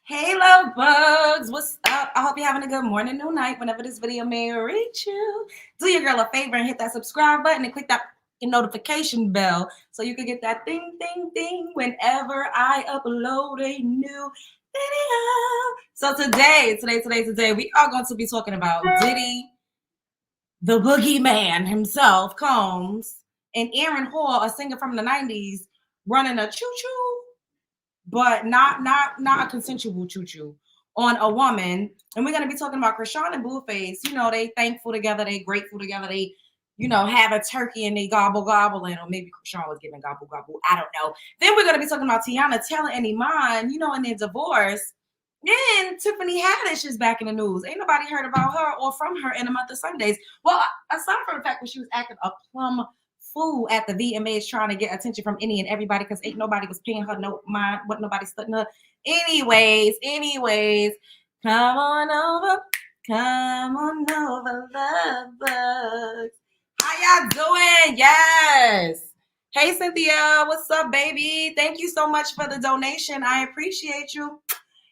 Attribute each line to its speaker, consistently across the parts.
Speaker 1: Hey, love bugs. What's up? I hope you're having a good morning, noon, night, whenever this video may reach you. Do your girl a favor and hit that subscribe button and click that notification bell so you can get that ding, ding, ding whenever I upload a new video. So today, we are going to be talking about Diddy, the boogeyman himself, Combs, and Aron Hall, a singer from the 90s, running a choo-choo, but not a consensual choo-choo on a woman. And we're going to be talking about Chrisean and Blueface. You know, they thankful together, they grateful together, they, you know, have a turkey and they gobble gobbling, or maybe Chrisean was giving gobble gobble, I don't know. Then we're going to be talking about Teyana telling Iman, you know, in their divorce. Then Tiffany Haddish is back in the news. Ain't nobody heard about her or from her in a month of Sundays. Well, aside from the fact that she was acting a plum fool at the VMAs trying to get attention from any and everybody because ain't nobody was paying her no mind what nobody studying her. Anyways, come on over, love bugs. How y'all doing? Yes. Hey Cynthia, what's up, baby? Thank you so much for the donation. I appreciate you.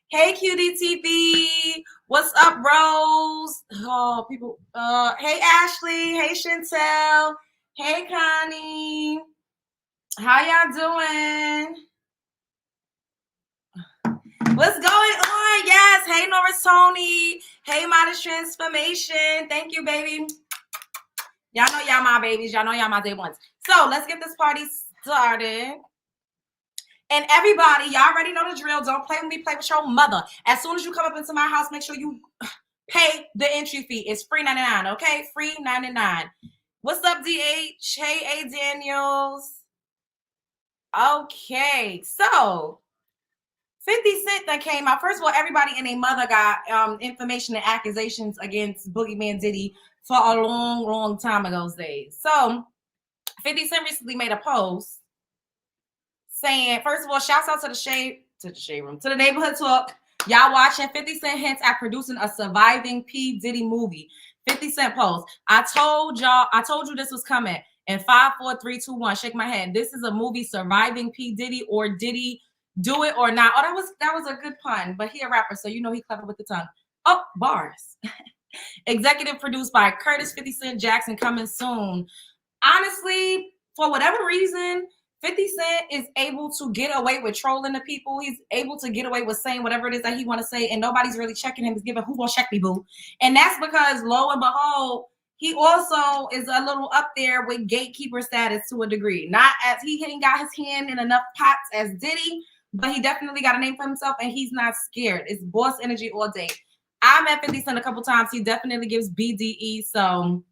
Speaker 1: Hey Cutie TV, what's up, Rose? Oh, people. Hey Ashley, hey Chantel, hey Connie. How y'all doing? What's going on? Yes. Hey Norris Tony. Hey Modest Transformation. Thank you, baby. Y'all know y'all my babies. Y'all know y'all my day ones. So let's get this party started. And everybody, y'all already know the drill. Don't play with me, play with your mother. As soon as you come up into my house, make sure you pay the entry fee. It's free $99, okay? Free $99. What's up, DH? Hey, A. Daniels. Okay, so 50 Cent that came out. First of all, everybody and their mother got information and accusations against Boogeyman Diddy for a long, long time ago those days. So 50 Cent recently made a post saying, first of all, shouts out to the shade room, to the neighborhood talk. Y'all watching 50 Cent hints at producing a surviving P. Diddy movie. 50 Cent post. I told you this was coming. And 5, 4, 3, 2, 1. Shake my head. This is a movie surviving P. Diddy, or Diddy do it or not. Oh, that was a good pun, but he a rapper, so you know he clever with the tongue. Oh, bars. Executive produced by Curtis 50 Cent Jackson, coming soon. Honestly, for whatever reason, 50 Cent is able to get away with trolling the people. He's able to get away with saying whatever it is that he want to say, and nobody's really checking him. He's giving who gonna check me, boo? And that's because, lo and behold, he also is a little up there with gatekeeper status to a degree. Not as he ain't got his hand in enough pots as Diddy, but he definitely got a name for himself, and he's not scared. It's boss energy all day. I met 50 Cent a couple times. He definitely gives BDE. So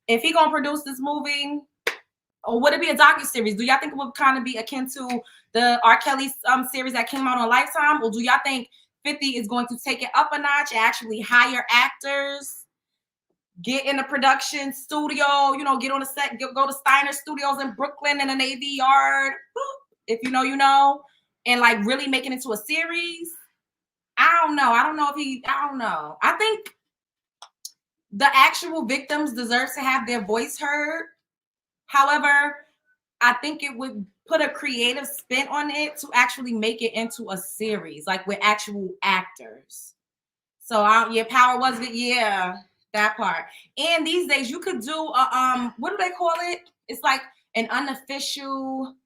Speaker 1: if he gonna produce this movie, or would it be a docuseries? Do y'all think it would kind of be akin to the R. Kelly series that came out on Lifetime? Or do y'all think 50 is going to take it up a notch and actually hire actors, get in the production studio, you know, get on the set, go to Steiner Studios in Brooklyn in the Navy Yard, if you know, you know, and like really make it into a series? I don't know. I don't know. I think the actual victims deserve to have their voice heard. However, I think it would put a creative spin on it to actually make it into a series, like with actual actors. So yeah, Power was good. Yeah, that part. And these days you could do a what do they call it? It's like an unofficial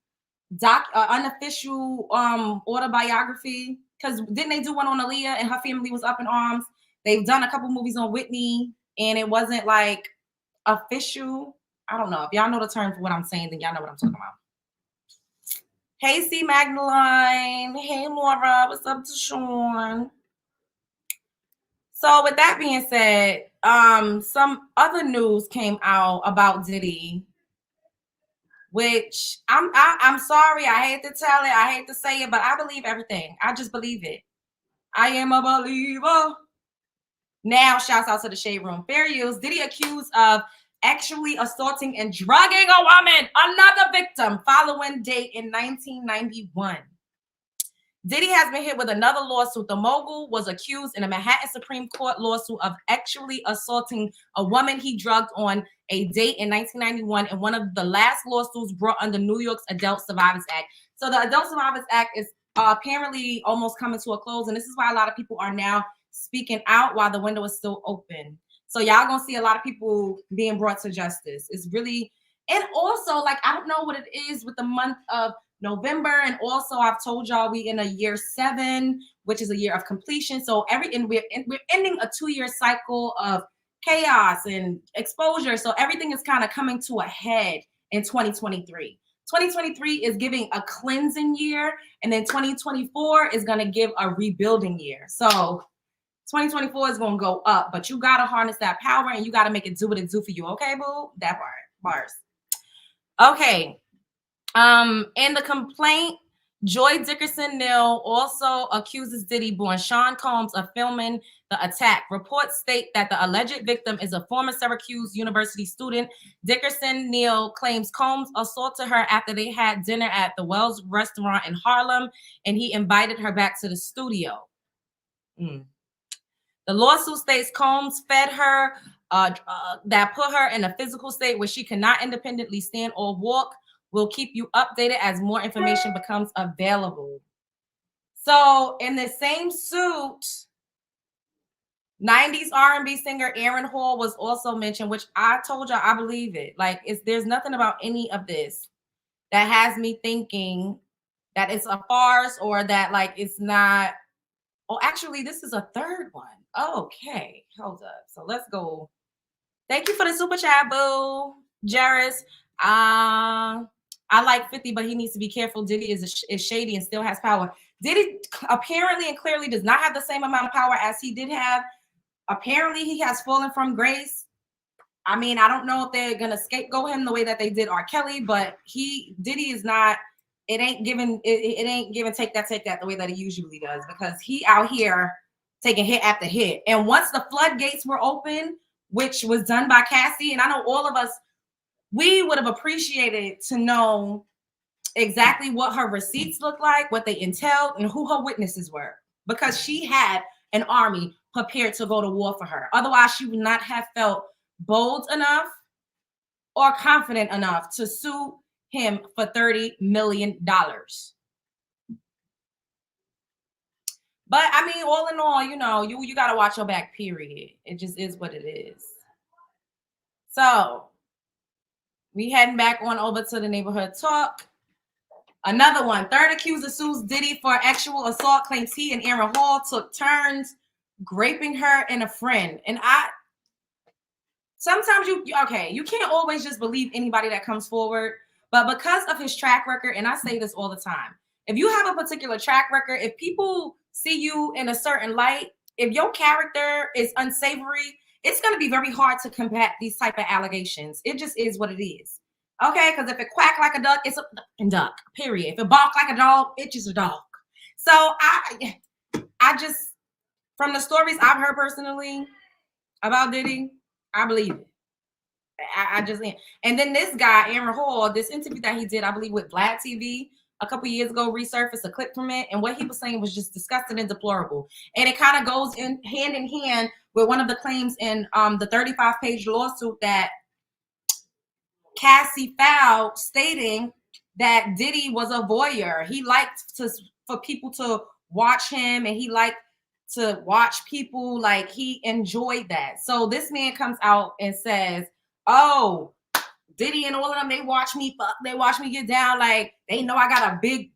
Speaker 1: autobiography. Because didn't they do one on Aaliyah and her family was up in arms? They've done a couple movies on Whitney, and it wasn't like official. I don't know. If y'all know the term for what I'm saying, then y'all know what I'm talking about. Hey, C. Magdalene. Hey, Laura. What's up to Sean? So with that being said, some other news came out about Diddy, which I'm sorry. I hate to tell it. I hate to say it, but I believe everything. I just believe it. I am a believer. Now, shouts out to the Shade Room. Fair use. Diddy accused of actually assaulting and drugging a woman, another victim, following date in 1991. Diddy has been hit with another lawsuit. The mogul was accused in a Manhattan Supreme Court lawsuit of actually assaulting a woman he drugged on a date in 1991 in one of the last lawsuits brought under New York's Adult Survivors Act. So the Adult Survivors Act is apparently almost coming to a close. And this is why a lot of people are now speaking out while the window is still open. So y'all gonna see a lot of people being brought to justice. It's really, and also like, I don't know what it is with the month of November. And also I've told y'all we in a year 7, which is a year of completion. So we're ending a 2-year cycle of chaos and exposure. So everything is kind of coming to a head in 2023. 2023 is giving a cleansing year, and then 2024 is going to give a rebuilding year. So 2024 is going to go up, but you got to harness that power and you got to make it do what it do for you. Okay, boo? That part. Bars. Okay. In the complaint, Joy Dickerson-Neal also accuses Diddy, born Sean Combs, of filming the attack. Reports state that the alleged victim is a former Syracuse University student. Dickerson-Neal claims Combs assaulted her after they had dinner at the Wells restaurant in Harlem, and he invited her back to the studio. The lawsuit states Combs fed her that put her in a physical state where she cannot independently stand or walk. We'll keep you updated as more information becomes available. So in the same suit, 90s R&B singer Aron Hall was also mentioned, which I told y'all I believe it. Like, there's nothing about any of this that has me thinking that it's a farce or that like it's not. Oh, actually, this is a third one. Okay, hold up. So let's go. Thank you for the super chat, boo, Jairus. I like 50, but he needs to be careful. Diddy is shady and still has power. Diddy apparently and clearly does not have the same amount of power as he did have. Apparently, he has fallen from grace. I mean, I don't know if they're gonna scapegoat him the way that they did R. Kelly, but Diddy is not. It ain't given. It ain't given. Take that the way that he usually does, because he out here taking hit after hit. And once the floodgates were open, which was done by Cassie, and I know all of us, we would have appreciated to know exactly what her receipts looked like, what they entailed, and who her witnesses were, because she had an army prepared to go to war for her. Otherwise, she would not have felt bold enough or confident enough to sue him for $30 million. But I mean, all in all, you know, you got to watch your back, period. It just is what it is. So we heading back on over to the neighborhood talk. Another one. Third accuser sues Diddy for actual assault, claims he and Aron Hall took turns graping her and a friend. And sometimes you can't always just believe anybody that comes forward. But because of his track record, and I say this all the time, if you have a particular track record, if people see you in a certain light, if your character is unsavory, it's going to be very hard to combat these type of allegations. It just is what it is. Okay, because if it quack like a duck, it's a fucking duck, period. If it bark like a dog, it's just a dog. So I just, from the stories I've heard personally about Diddy, I believe it. I just, and then this guy, Aron Hall, this interview that he did, I believe with Vlad TV a couple years ago, resurfaced a clip from it, and what he was saying was just disgusting and deplorable. And it kind of goes hand in hand with one of the claims in the 35-page lawsuit that Cassie filed, stating that Diddy was a voyeur. He liked for people to watch him, and he liked to watch people, like he enjoyed that. So this man comes out and says, oh, Diddy and all of them, they watch me fuck, they watch me get down, like they know I got a big.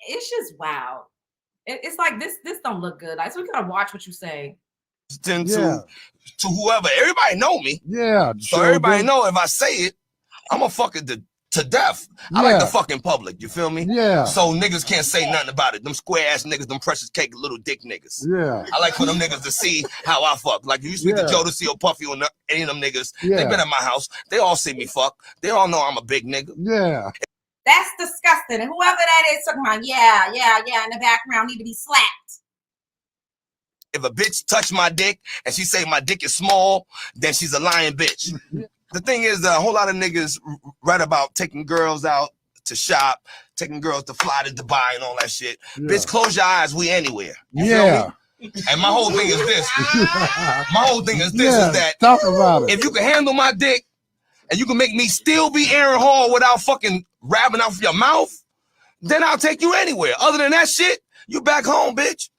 Speaker 1: It's just wow. It's like this don't look good. Like, so we gotta watch what you say.
Speaker 2: To whoever, everybody know me.
Speaker 3: Yeah.
Speaker 2: So everybody know if I say it, I'm gonna fuck it to death. I like the fucking public. You feel me?
Speaker 3: Yeah.
Speaker 2: So niggas can't say nothing about it. Them square ass niggas, them precious cake little dick niggas.
Speaker 3: Yeah.
Speaker 2: I like for them niggas to see how I fuck. Like you speak to Jodeci or Puffy or any of them niggas. They been at my house. They all see me fuck. They all know I'm a big nigga.
Speaker 3: Yeah.
Speaker 1: That's disgusting. And whoever that is talking about, yeah, in the background need to be slapped.
Speaker 2: If a bitch touch my dick and she say my dick is small, then she's a lying bitch. The thing is, a whole lot of niggas write about taking girls out to shop, taking girls to fly to Dubai and all that shit. Bitch, close your eyes, we anywhere. You feel me? And my whole thing is this. Is that
Speaker 3: talk about it.
Speaker 2: If you can handle my dick and you can make me still be Aron Hall without fucking rapping out of your mouth, then I'll take you anywhere. Other than that shit, you back home, bitch.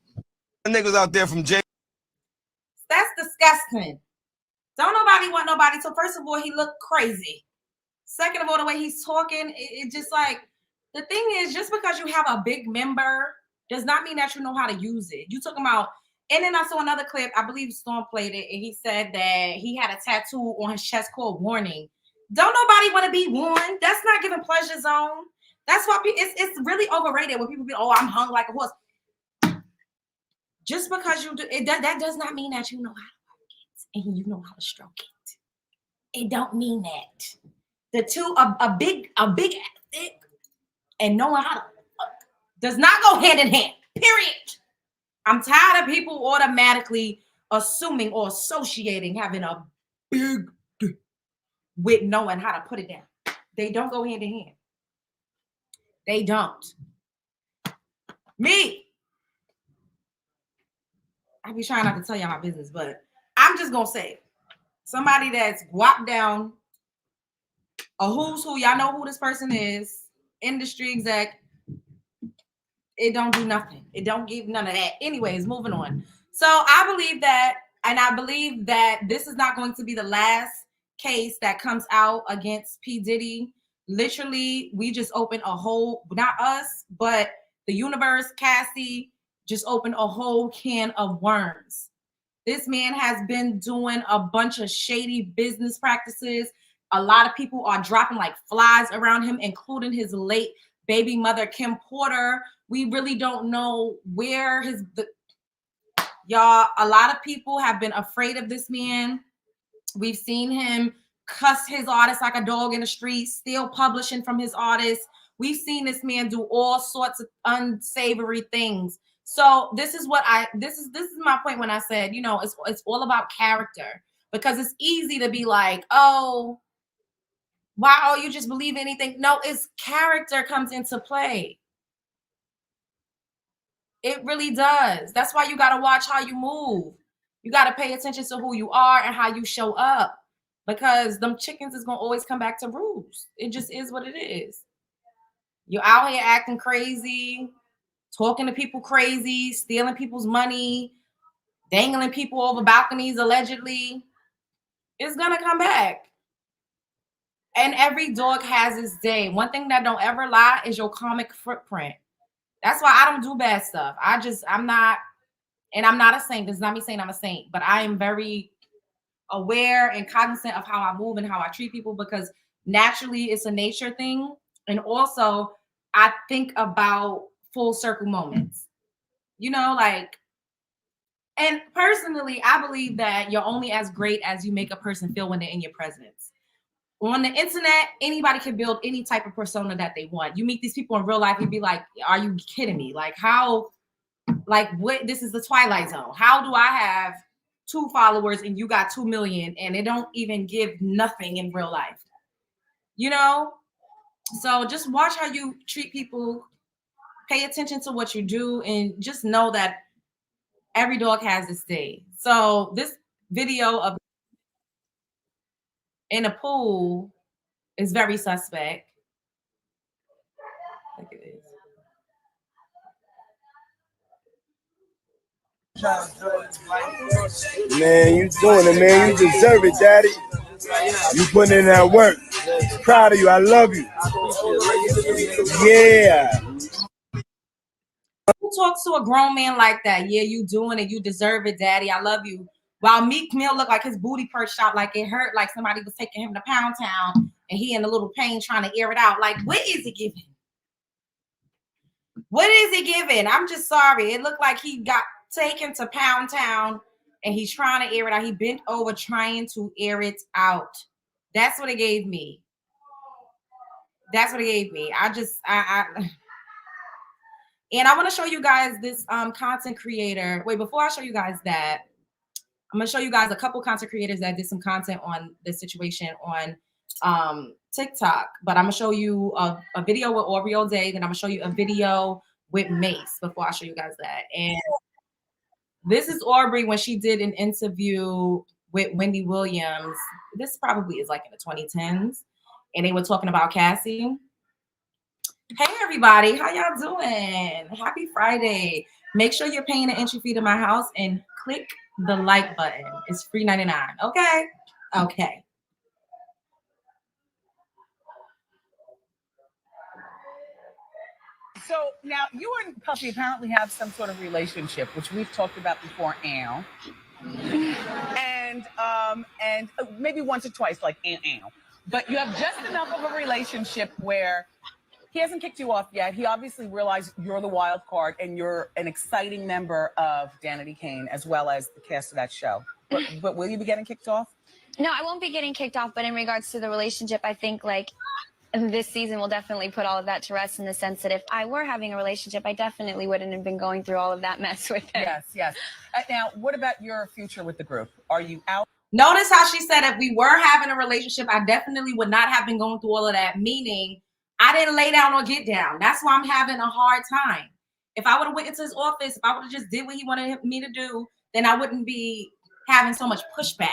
Speaker 2: The niggas out there from J.
Speaker 1: That's disgusting. Don't nobody want nobody. So first of all, he looked crazy. Second of all, the way he's talking, it just like, the thing is, just because you have a big member does not mean that you know how to use it. You talking about, and then I saw another clip, I believe Storm played it, and he said that he had a tattoo on his chest called warning. Don't nobody want to be warned. That's not giving pleasure zone. That's why it's really overrated when people be, oh, I'm hung like a horse. Just because you do it, that does not mean that you know how to work it and you know how to stroke it. It don't mean that. The two, a big thick and knowing how to does not go hand in hand. Period. I'm tired of people automatically assuming or associating having a big dick with knowing how to put it down. They don't go hand in hand. They don't. Me. I be trying not to tell y'all my business, but I'm just gonna say somebody that's guap down a who's who. Y'all know who this person is. Industry exec. It don't do nothing. It don't give none of that. Anyways, moving on. So I believe that, and I believe that this is not going to be the last case that comes out against P. Diddy. Literally, we just opened a whole, not us, but the universe, Cassie, just opened a whole can of worms. This man has been doing a bunch of shady business practices. A lot of people are dropping like flies around him, including his late baby mother, Kim Porter. We really don't know where y'all, a lot of people have been afraid of this man. We've seen him cuss his artists like a dog in the street, still publishing from his artists. We've seen this man do all sorts of unsavory things. So this is my point when I said, you know, it's all about character, because it's easy to be like, oh, wow, you just believe anything. No, it's character comes into play. It really does. That's why you got to watch how you move. You got to pay attention to who you are and how you show up, because them chickens is going to always come back to roost. It just is what it is. You're out here acting crazy, talking to people crazy, stealing people's money, dangling people over balconies allegedly. It's going to come back. And every dog has its day. One thing that don't ever lie is your karmic footprint. That's why I don't do bad stuff. I'm not a saint. This is not me saying I'm a saint, but I am very aware and cognizant of how I move and how I treat people, because naturally it's a nature thing. And also I think about full circle moments, you know, like, and personally, I believe that you're only as great as you make a person feel when they're in your presence. On the internet, anybody can build any type of persona that they want. You meet these people in real life, you'd be like, are you kidding me? Like, how, like, what? This is the Twilight Zone. How do I have 2 followers and you got 2 million and it don't even give nothing in real life? You know? So just watch how you treat people, pay attention to what you do, and just know that every dog has its day. So this video of in a pool is very suspect. Look at this.
Speaker 3: Man, you doing it, man. You deserve it, Daddy. You putting in that work. Proud of you. I love you. Yeah.
Speaker 1: Who talks to a grown man like that? Yeah, you doing it. You deserve it, Daddy. I love you. While Meek Mill looked like his booty perched out, like it hurt, like somebody was taking him to Pound Town and he in a little pain trying to air it out. Like, what is it giving? What is it giving? I'm just sorry. It looked like he got taken to Pound Town and he's trying to air it out. He bent over trying to air it out. That's what it gave me. That's what it gave me. And I want to show you guys this content creator. Wait, before I show you guys that, I'm going to show you guys a couple content creators that did some content on this situation on TikTok. But I'm going to show you a video with Oreo Day. Then I'm going to show you a video with Mace before I show you guys that. And this is Aubrey when she did an interview with Wendy Williams. This probably is like in the 2010s. And they were talking about Cassie. Hey everybody, how y'all doing? Happy Friday. Make sure you're paying an entry fee to my house and click the like button. It's free 99. Okay? Okay.
Speaker 4: So now you and Puffy apparently have some sort of relationship, which we've talked about before, Al. And maybe once or twice, like Al. But you have just enough of a relationship where he hasn't kicked you off yet. He obviously realized you're the wild card and you're an exciting member of Danity Kane as well as the cast of that show. But will you be getting kicked off?
Speaker 5: No, I won't be getting kicked off. But in regards to the relationship, I think like this season will definitely put all of that to rest in the sense that if I were having a relationship, I definitely wouldn't have been going through all of that mess with him.
Speaker 4: Yes. Now, what about your future with the group? Are you out?
Speaker 1: Notice how she said if we were having a relationship, I definitely would not have been going through all of that, meaning I didn't lay down or get down. That's why I'm having a hard time. If I would have went into his office, if I would have just did what he wanted me to do, then I wouldn't be having so much pushback.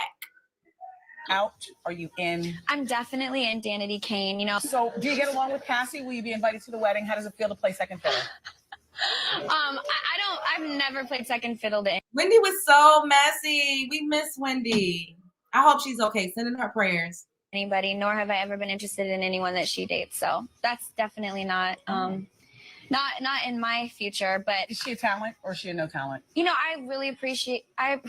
Speaker 4: Out? Are you in?
Speaker 5: I'm definitely in Danity Kane, you know.
Speaker 4: So do you get along with Cassie? Will you be invited to the wedding? How does it feel to play second fiddle?
Speaker 5: I've never played second fiddle to
Speaker 1: Wendy was so messy. We miss Wendy. I hope she's okay. Sending her prayers.
Speaker 5: anybody, nor have I ever been interested in anyone that she dates. So that's definitely not not in my future. But
Speaker 4: is she a talent or is she a no talent?
Speaker 5: You know, I really appreciate I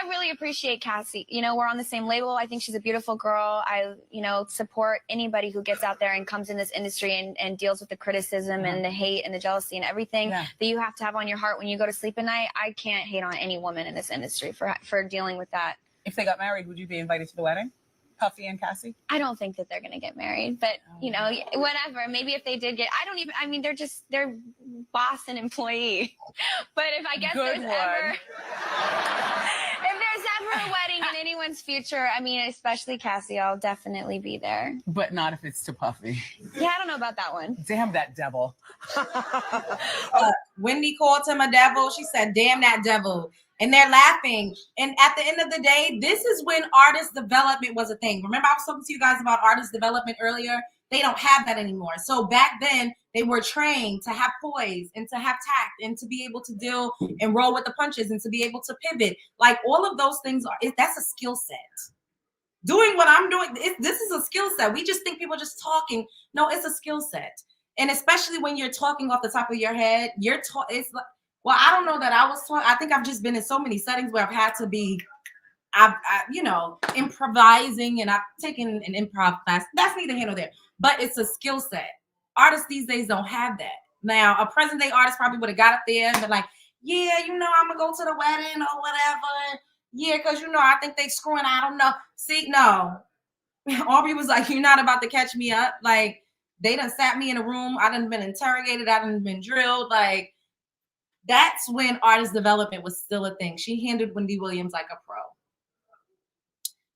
Speaker 5: really appreciate Cassie. You know, we're on the same label. I think she's a beautiful girl. I, you know, support anybody who gets out there and comes in this industry and deals with the criticism and the hate and the jealousy and everything that you have to have on your heart when you go to sleep at night. I can't hate on any woman in this industry for dealing with that.
Speaker 4: If they got married, would you be invited to the wedding? Puffy and Cassie?
Speaker 5: I don't think that they're going to get married, but you know, whatever. Maybe if they did get, I mean, they're boss and employee. But if I guess there's ever a wedding in anyone's future, I mean, especially Cassie, I'll definitely be there.
Speaker 4: But not if it's to Puffy.
Speaker 5: Yeah, I don't know about that one.
Speaker 4: Damn that devil.
Speaker 1: Wendy called him a devil. She said, damn that devil. And they're laughing. And at the end of the day, this is when artist development was a thing. Remember, I was talking to you guys about artist development earlier? They don't have that anymore. So back then, they were trained to have poise and to have tact and to be able to deal and roll with the punches and to be able to pivot. Like all of those things, that's a skill set. Doing what I'm doing, this is a skill set. We just think people are just talking. No, it's a skill set. And especially when you're talking off the top of your head, it's like, well, I don't know that I was taught. I think I've just been in so many settings where I've had to be, you know, improvising, and I've taken an improv class. That's neither here nor there, but it's a skill set. Artists these days don't have that. Now, a present day artist probably would have got up there and been like, yeah, you know, I'm going to go to the wedding or whatever. Yeah, because, you know, I think they screwing. I don't know. See, no. Aubrey was like, you're not about to catch me up. Like, they done sat me in a room. I done been interrogated. I done been drilled. Like, that's when artist development was still a thing. She handled Wendy Williams like a pro.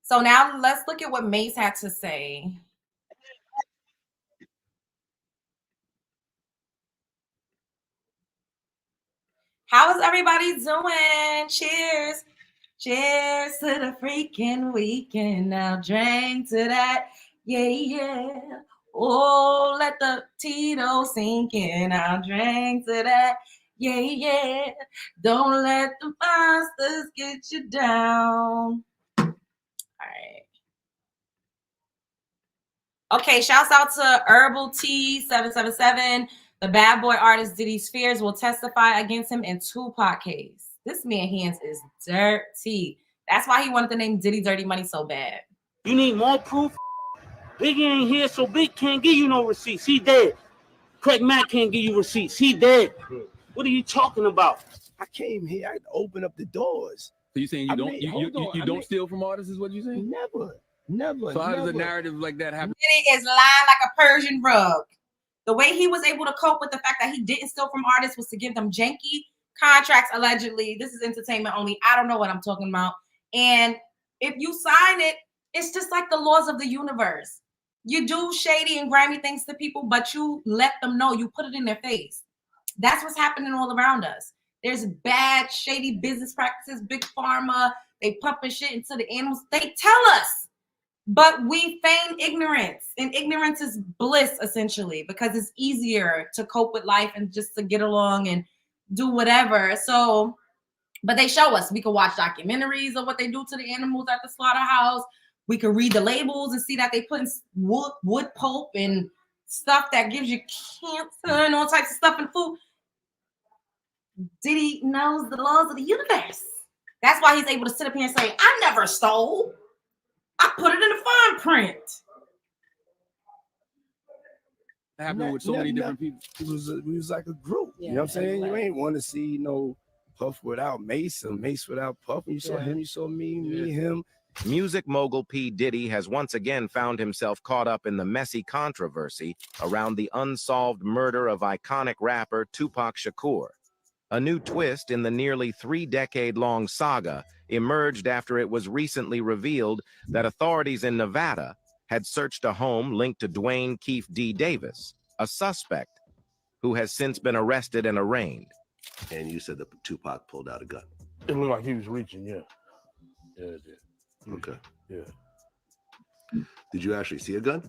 Speaker 1: So now let's look at what Mace had to say. How is everybody doing? Cheers. Cheers to the freaking weekend. Now drink to that. Yeah. Oh, let the Tito sink in. Now drink to that. Yeah. Don't let the monsters get you down. All right. Okay, shouts out to Herbal T 777. The bad boy artist Diddy Spears will testify against him in Tupac case. This man hands is dirty. That's why he wanted the name Diddy Dirty Money so bad.
Speaker 6: You need more proof? Biggie ain't here, so Big can't give you no receipts. He dead. Craig Mack can't give you receipts. He dead. What are you talking about?
Speaker 3: I came here. I had to open up the doors.
Speaker 7: So you saying you don't steal from artists? Is what you saying?
Speaker 3: Never.
Speaker 7: So how does a narrative like that happen?
Speaker 1: Diddy is lying like a Persian rug. The way he was able to cope with the fact that he didn't steal from artists was to give them janky contracts, allegedly. This is entertainment only. I don't know what I'm talking about. And if you sign it, it's just like the laws of the universe. You do shady and grimy things to people, but you let them know. You put it in their face. That's what's happening all around us. There's bad, shady business practices, big pharma. They pumping shit into the animals. They tell us. But we feign ignorance, and ignorance is bliss, essentially, because it's easier to cope with life and just to get along and do whatever. So, but they show us. We can watch documentaries of what they do to the animals at the slaughterhouse. We can read the labels and see that they put in wood pulp and stuff that gives you cancer and all types of stuff in food. Diddy knows the laws of the universe. That's why he's able to sit up here and say, I never stole. I put it in the fine print.
Speaker 7: That happened with so many different people.
Speaker 3: We was like a group. You know what I'm saying? You ain't want to see no Puff without Mace or Mace without Puff. You saw him, you saw me, him.
Speaker 8: Music mogul P. Diddy has once again found himself caught up in the messy controversy around the unsolved murder of iconic rapper Tupac Shakur. A new twist in the nearly 3-decade-long saga emerged after it was recently revealed that authorities in Nevada had searched a home linked to Dwayne Keefe D. Davis, a suspect who has since been arrested and arraigned.
Speaker 9: And you said that Tupac pulled out a gun.
Speaker 10: It looked like he was reaching, yeah. Yeah, it did.
Speaker 9: Okay.
Speaker 10: Yeah.
Speaker 9: Did you actually see a gun?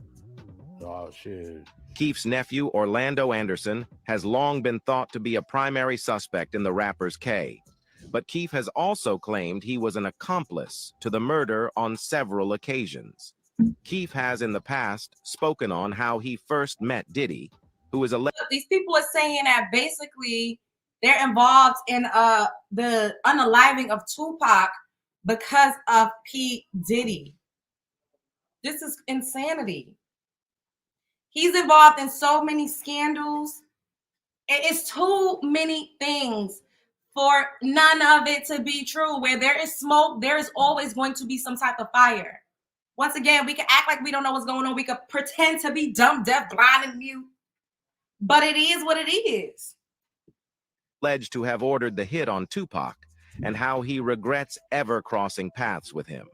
Speaker 10: Oh, shit.
Speaker 8: Keefe's nephew, Orlando Anderson, has long been thought to be a primary suspect in the rapper's K. But Keefe has also claimed he was an accomplice to the murder on several occasions. Keefe has in the past spoken on how he first met Diddy, who is alleged.
Speaker 1: These people are saying that basically they're involved in the unaliving of Tupac because of P. Diddy. This is insanity. He's involved in so many scandals. It's too many things for none of it to be true. Where there is smoke, there is always going to be some type of fire. Once again, we can act like we don't know what's going on. We could pretend to be dumb, deaf, blind, and mute. But it is what it is.
Speaker 8: Alleged to have ordered the hit on Tupac and how he regrets ever crossing paths with him.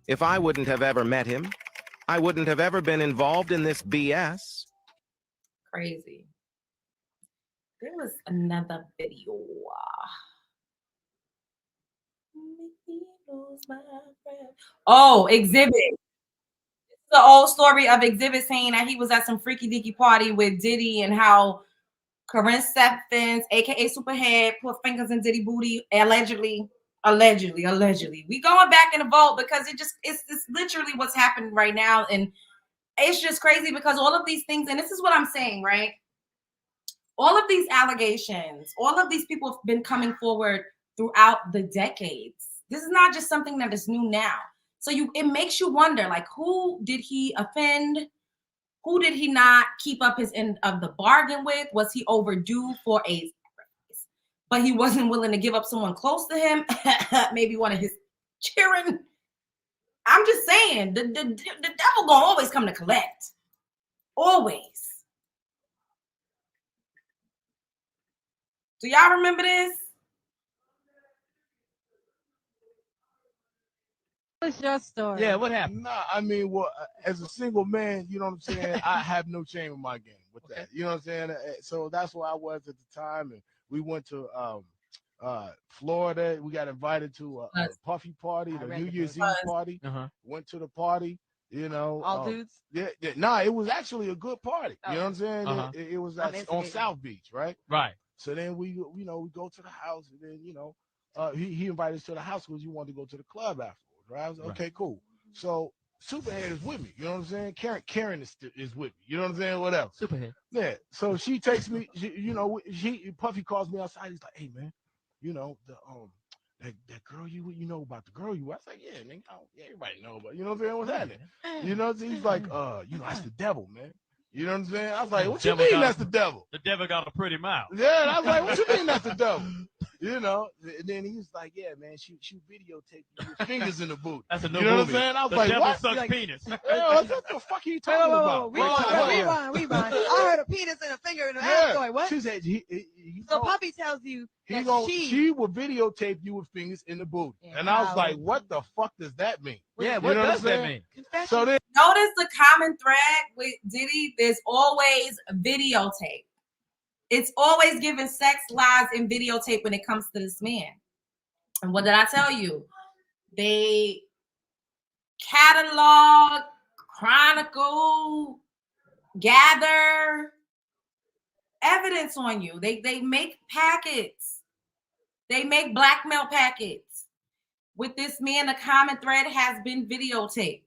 Speaker 8: If I wouldn't have ever met him, I wouldn't have ever been involved in this BS.
Speaker 1: Crazy. There was another video. Oh, Exhibit. It's the old story of Exhibit saying that he was at some freaky deaky party with Diddy and how Corinne Stephens, aka Superhead, put fingers in Diddy booty, allegedly. We going back in the vault because it's literally what's happening right now. And it's just crazy because all of these things, and this is what I'm saying, right? All of these allegations, all of these people have been coming forward throughout the decades. This is not just something that is new now. So it makes you wonder, like, who did he offend? Who did he not keep up his end of the bargain with? Was he overdue for a sacrifice? But he wasn't willing to give up someone close to him, maybe one of his children. I'm just saying, the devil gonna always come to collect. Always. Do y'all remember this?
Speaker 11: What's your story?
Speaker 10: Yeah, what happened? Nah, I mean, well, as a single man, you know what I'm saying? I have no shame in my game with that. You know what I'm saying? So that's where I was at the time. And we went to Florida. We got invited to a Puffy party, the New Year's Eve party. Went to the party, you know.
Speaker 11: All dudes?
Speaker 10: Yeah. Nah, it was actually a good party. You know what I'm saying? It was on South Beach, right?
Speaker 12: Right.
Speaker 10: So then we go to the house, and then, he invited us to the house because he wanted to go to the club afterwards. Right? I was like, okay, cool. So Superhead is with me. You know what I'm saying? Karen is with me. You know what I'm saying? Whatever.
Speaker 12: Superhead.
Speaker 10: Yeah. So she takes me. Puffy calls me outside. He's like, hey man, you know that girl you know about the girl you. I was like, yeah, nigga, everybody know, but you know what I'm saying? What's happening? You know, he's like, that's the devil, man. You know what I'm saying? I was like, what you mean that's the devil?
Speaker 12: The devil got a pretty mouth.
Speaker 10: Yeah, and I was like, what you mean that's the devil? You know, and then he was like, yeah, man, she videotaped you with fingers in the boot.
Speaker 12: That's a new
Speaker 10: You know
Speaker 12: movie.
Speaker 10: what I'm saying? I was
Speaker 12: The
Speaker 10: like,
Speaker 12: devil
Speaker 10: what?
Speaker 12: sucks
Speaker 10: Like,
Speaker 12: penis.
Speaker 10: Yeah, what the fuck are you talking about?
Speaker 11: Rewind. I heard a penis and a finger in the ass going, what?
Speaker 10: She said,
Speaker 11: So Puppy tells you that
Speaker 10: she will videotape you with fingers in the boot. Yeah, and I was like, what the fuck does that mean?
Speaker 12: Yeah, what does that mean?
Speaker 10: So then,
Speaker 1: notice the common thread with Diddy, there's always videotape. It's always giving sex, lies, and videotape when it comes to this man. And what did I tell you? They catalog, chronicle, gather evidence on you. They make packets. They make blackmail packets. With this man, the common thread has been videotaped.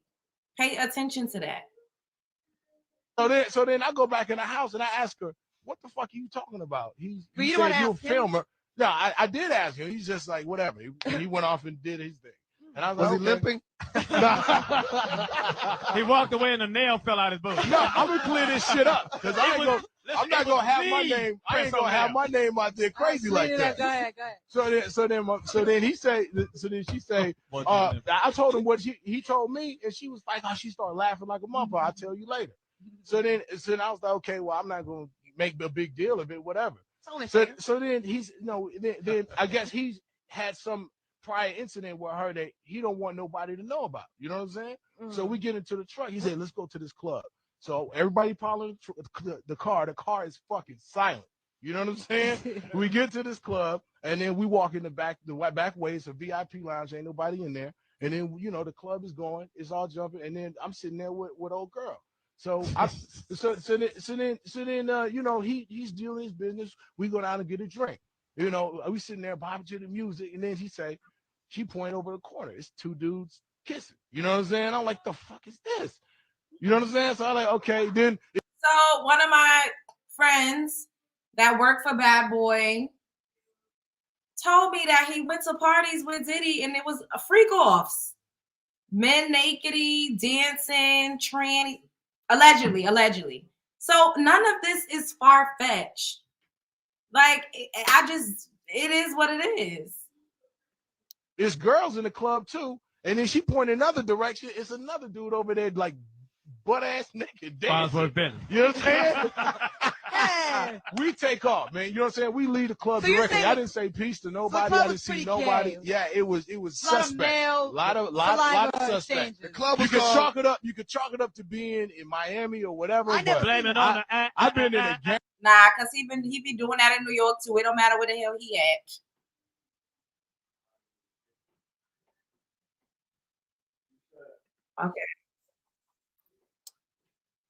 Speaker 1: Pay attention to that.
Speaker 10: So then I go back in the house and I ask her, what the fuck are you talking about? He said you're a filmer. No, I did ask him. He's just like, whatever. He went off and did his thing. And I was like,
Speaker 9: he limping?
Speaker 12: He walked away and the nail fell out his boot.
Speaker 10: No, I'm gonna clear this shit up because I'm not gonna have my name. I ain't gonna have my name out there crazy like that.
Speaker 11: Go ahead.
Speaker 10: So then she say, I told him what he told me, and she was like, oh, she started laughing like a motherfucker. I'll tell you later. So then I was like, okay, well, I'm not gonna make a big deal of it, whatever. So then then I guess he's had some prior incident with her that he don't want nobody to know about. You know what I'm saying? So we get into the truck. He said, let's go to this club. So everybody following the car. The car is fucking silent. You know what I'm saying? We get to this club, and then we walk in the back way. It's a VIP lounge. Ain't nobody in there. And then, the club is going. It's all jumping. And then I'm sitting there with old girl. So then he's dealing his business. We go down and get a drink. We sitting there bobbing to the music, and then she point over the corner. It's two dudes kissing. You know what I'm saying? I'm like, the fuck is this? You know what I'm saying? So I'm like, okay, then.
Speaker 1: So one of my friends that worked for Bad Boy told me that he went to parties with Diddy and it was freak offs, men nakedy, dancing, tranny, allegedly. So none of this is far fetched. Like it is what it is.
Speaker 10: There's girls in the club too, and then she pointed another direction. It's another dude over there, like butt ass naked dancing. You know what I'm saying?
Speaker 11: Hey.
Speaker 10: We take off, man. You know what I'm saying? We leave the club directly. I didn't say peace to nobody. I didn't see nobody.
Speaker 11: Gay.
Speaker 10: Yeah, it was suspect. A lot of suspect. The club was chalk it up. You could chalk it up to being in Miami or whatever.
Speaker 12: I've been in
Speaker 10: a gang.
Speaker 1: Nah, cause he be doing that in New York too. It don't matter where the hell he at. Okay.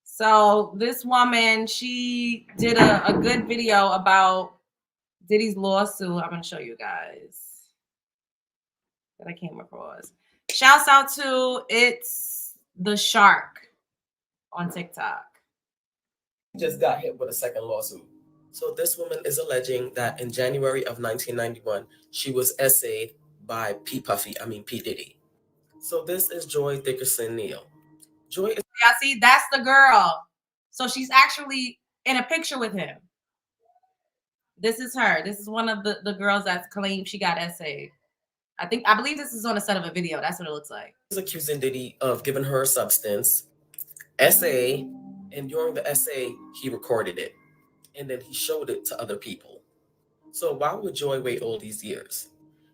Speaker 1: So this woman, she did a good video about Diddy's lawsuit. I'm gonna show you guys that I came across. Shouts out to It's the Shark on TikTok.
Speaker 13: Just got hit with a second lawsuit. So this woman is alleging that in January of 1991, she was essayed by P. Diddy. So this is Joy Dickerson Neal. Joy is—
Speaker 1: y'all see, that's the girl. So she's actually in a picture with him. This is her. This is one of the girls that claimed she got essayed. I believe this is on a set of a video. That's what it looks like.
Speaker 13: She's accusing Diddy of giving her a substance, essay, and during the essay, he recorded it. And then he showed it to other people. So why would Joy wait all these years?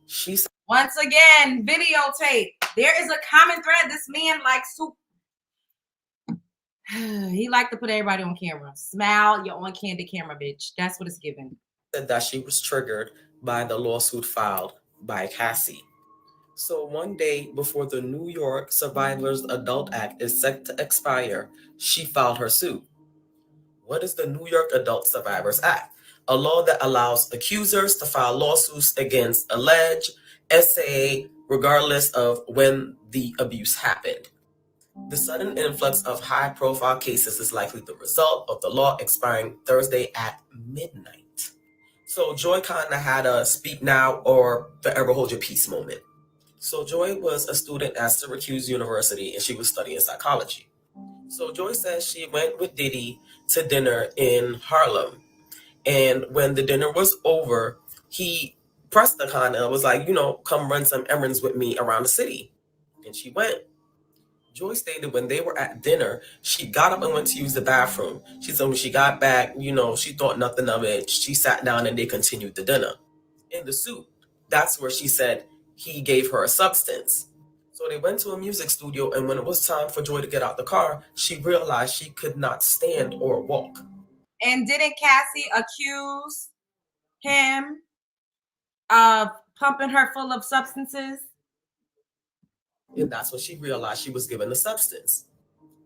Speaker 13: She's—
Speaker 1: once again, videotape. There is a common thread. This man likes to he liked to put everybody on camera. Smile, you're on candid camera, bitch. That's what it's given.
Speaker 13: Said that she was triggered by the lawsuit filed by Cassie. So one day before the New York Survivors Adult Act is set to expire, she filed her suit. What is the New York Adult Survivors Act? A law that allows accusers to file lawsuits against alleged SA regardless of when the abuse happened. The sudden influx of high-profile cases is likely the result of the law expiring Thursday at midnight. So Joy kind of had a speak now or forever hold your peace moment. So Joy was a student at Syracuse University and she was studying psychology. So Joy says she went with Diddy to dinner in Harlem. And when the dinner was over, he pressed her kind of was like, come run some errands with me around the city. And she went. Joy stated when they were at dinner, she got up and went to use the bathroom. She said when she got back, she thought nothing of it. She sat down and they continued the dinner. In the suit, that's where she said he gave her a substance. So they went to a music studio, and when it was time for Joy to get out the car, she realized she could not stand or walk.
Speaker 1: And didn't Cassie accuse him of pumping her full of substances?
Speaker 13: And that's when she realized she was given the substance.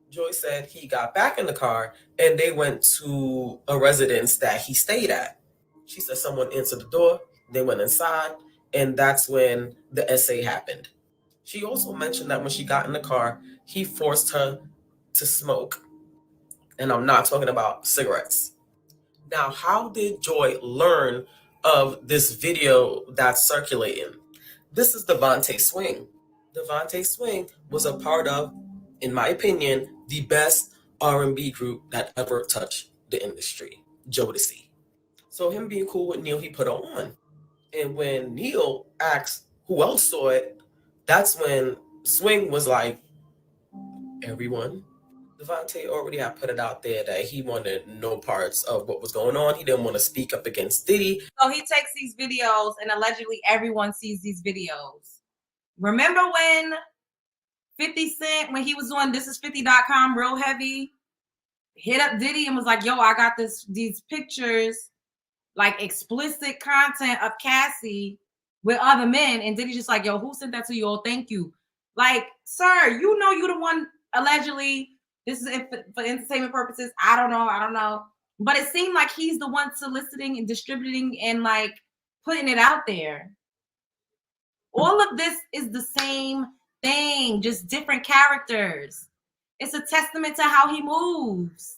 Speaker 13: Joy said he got back in the car and they went to a residence that he stayed at. She said someone answered the door, they went inside, and that's when the essay happened. She also mentioned that when she got in the car, he forced her to smoke. And I'm not talking about cigarettes. Now, how did Joy learn of this video that's circulating? This is Devontae Swing. Devontae Swing was a part of, in my opinion, the best R&B group that ever touched the industry, Jodeci. So him being cool with Neil, he put her on. And when Neil asked who else saw it, that's when Swing was like, everyone. Devontae already had put it out there that he wanted no parts of what was going on. He didn't want to speak up against Diddy.
Speaker 1: So he takes these videos and allegedly everyone sees these videos. Remember when 50 Cent, when he was doing thisis50.com real heavy, hit up Diddy and was like, yo, I got these pictures, like explicit content of Cassie with other men. And Diddy just like, yo, who sent that to you? Oh, thank you. Like, sir, you know you the one allegedly. This is for entertainment purposes. I don't know. But it seemed like he's the one soliciting and distributing and like putting it out there. All of this is the same thing, just different characters. It's a testament to how he moves.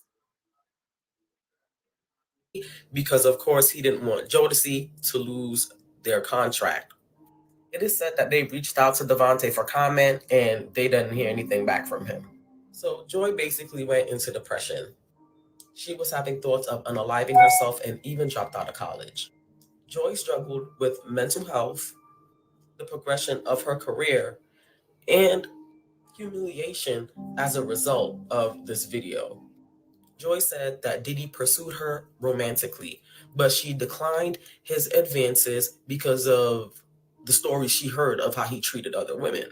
Speaker 13: Because, of course, he didn't want Jodeci to lose their contract. It is said that they reached out to Devontae for comment and they didn't hear anything back from him. So Joy basically went into depression. She was having thoughts of unaliving herself and even dropped out of college. Joy struggled with mental health, the progression of her career, and humiliation as a result of this video. Joy said that Diddy pursued her romantically, but she declined his advances because of the stories she heard of how he treated other women.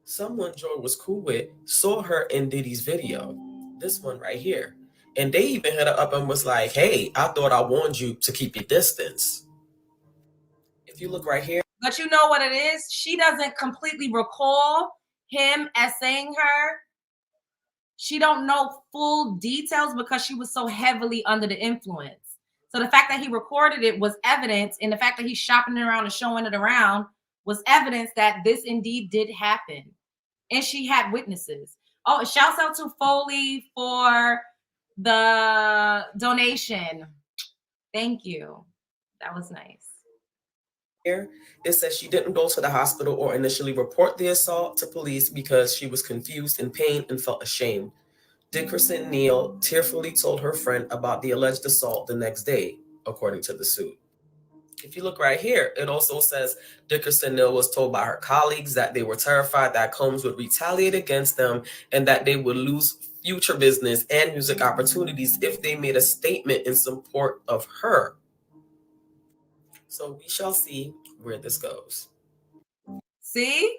Speaker 13: Someone Joy was cool with saw her in Diddy's video, this one right here. And they even hit her up and was like, hey, I thought I warned you to keep your distance. If you look right here.
Speaker 1: But you know what it is? She doesn't completely recall him essaying her. She don't know full details because she was so heavily under the influence. So the fact that he recorded it was evidence, and the fact that he's shopping it around and showing it around was evidence that this indeed did happen. And she had witnesses. Oh, shouts out to Foley for the donation. Thank you. That was nice.
Speaker 13: Here, it says she didn't go to the hospital or initially report the assault to police because she was confused, in pain, and felt ashamed. Dickerson Neal tearfully told her friend about the alleged assault the next day, according to the suit. If you look right here, it also says Dickerson Neal was told by her colleagues that they were terrified that Combs would retaliate against them and that they would lose future business and music opportunities if they made a statement in support of her. So we shall see where this goes.
Speaker 1: See?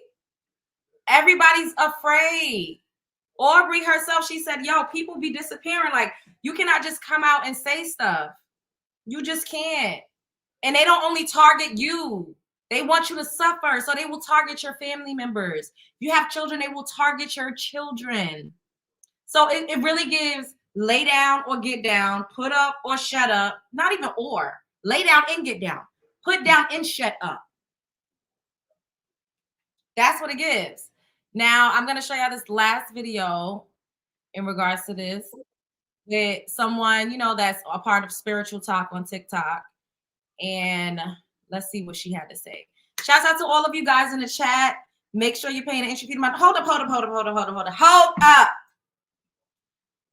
Speaker 1: Everybody's afraid. Aubrey herself, she said, yo, people be disappearing. Like, you cannot just come out and say stuff. You just can't. And they don't only target you. They want you to suffer. So they will target your family members. If you have children, they will target your children. So it really gives lay down or get down, put up or shut up. Not even or. Lay down and get down. Put down and shut up. That's what it gives. Now, I'm going to show y'all this last video in regards to this with someone, you know, that's a part of Spiritual Talk on TikTok. And let's see what she had to say. Shouts out to all of you guys in the chat. Make sure you're paying the entry fee. Hold up.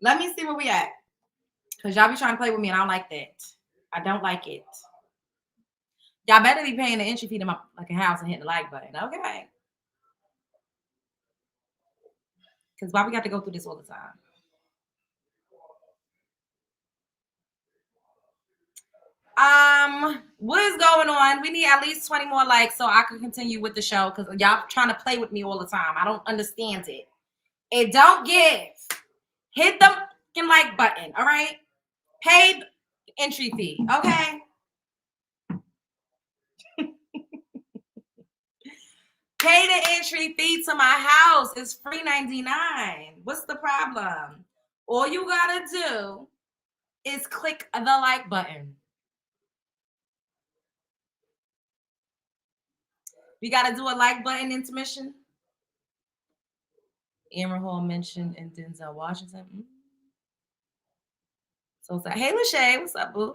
Speaker 1: Let me see where we at. Because y'all be trying to play with me and I don't like that. I don't like it. Y'all better be paying the entry fee to my fucking house and hitting the like button. Okay. Because why we got to go through this all the time? What is going on? We need at least 20 more likes so I can continue with the show because y'all trying to play with me all the time. I don't understand it. It don't give. Hit the fucking like button, all right? Paid entry fee, okay? Pay Pay the entry fee to my house. It's free $99. What's the problem? All you gotta do is click the like button. We gotta do a like button intermission. Aron Hall mentioned in Denzel Washington. So sad. Hey, Lachey, what's up, boo?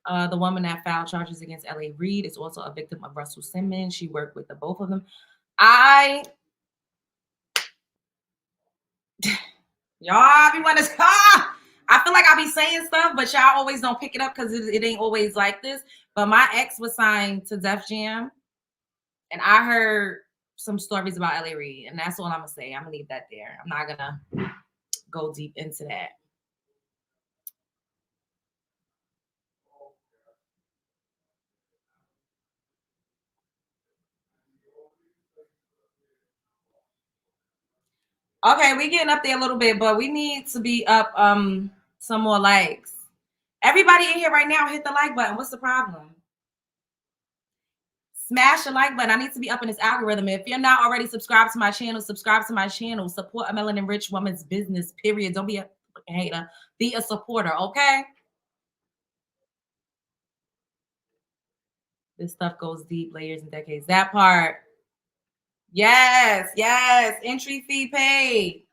Speaker 1: The woman that filed charges against L.A. Reid is also a victim of Russell Simmons. She worked with the both of them. Y'all be wanting to I feel like I be saying stuff, but y'all always don't pick it up because it ain't always like this. But my ex was signed to Def Jam, and I heard some stories about L.A. Reid, and that's all I'm gonna say. I'm gonna leave that there. I'm not gonna go deep into that. Okay, we getting up there a little bit, but we need to be up some more likes. Everybody in here right now, hit the like button. What's the problem? Smash the like button. I need to be up in this algorithm. If you're not already subscribed to my channel, subscribe to my channel. Support a melanin rich woman's business, period. Don't be a fucking hater. Be a supporter, okay? This stuff goes deep, layers and decades. That part. Yes, yes. Entry fee paid.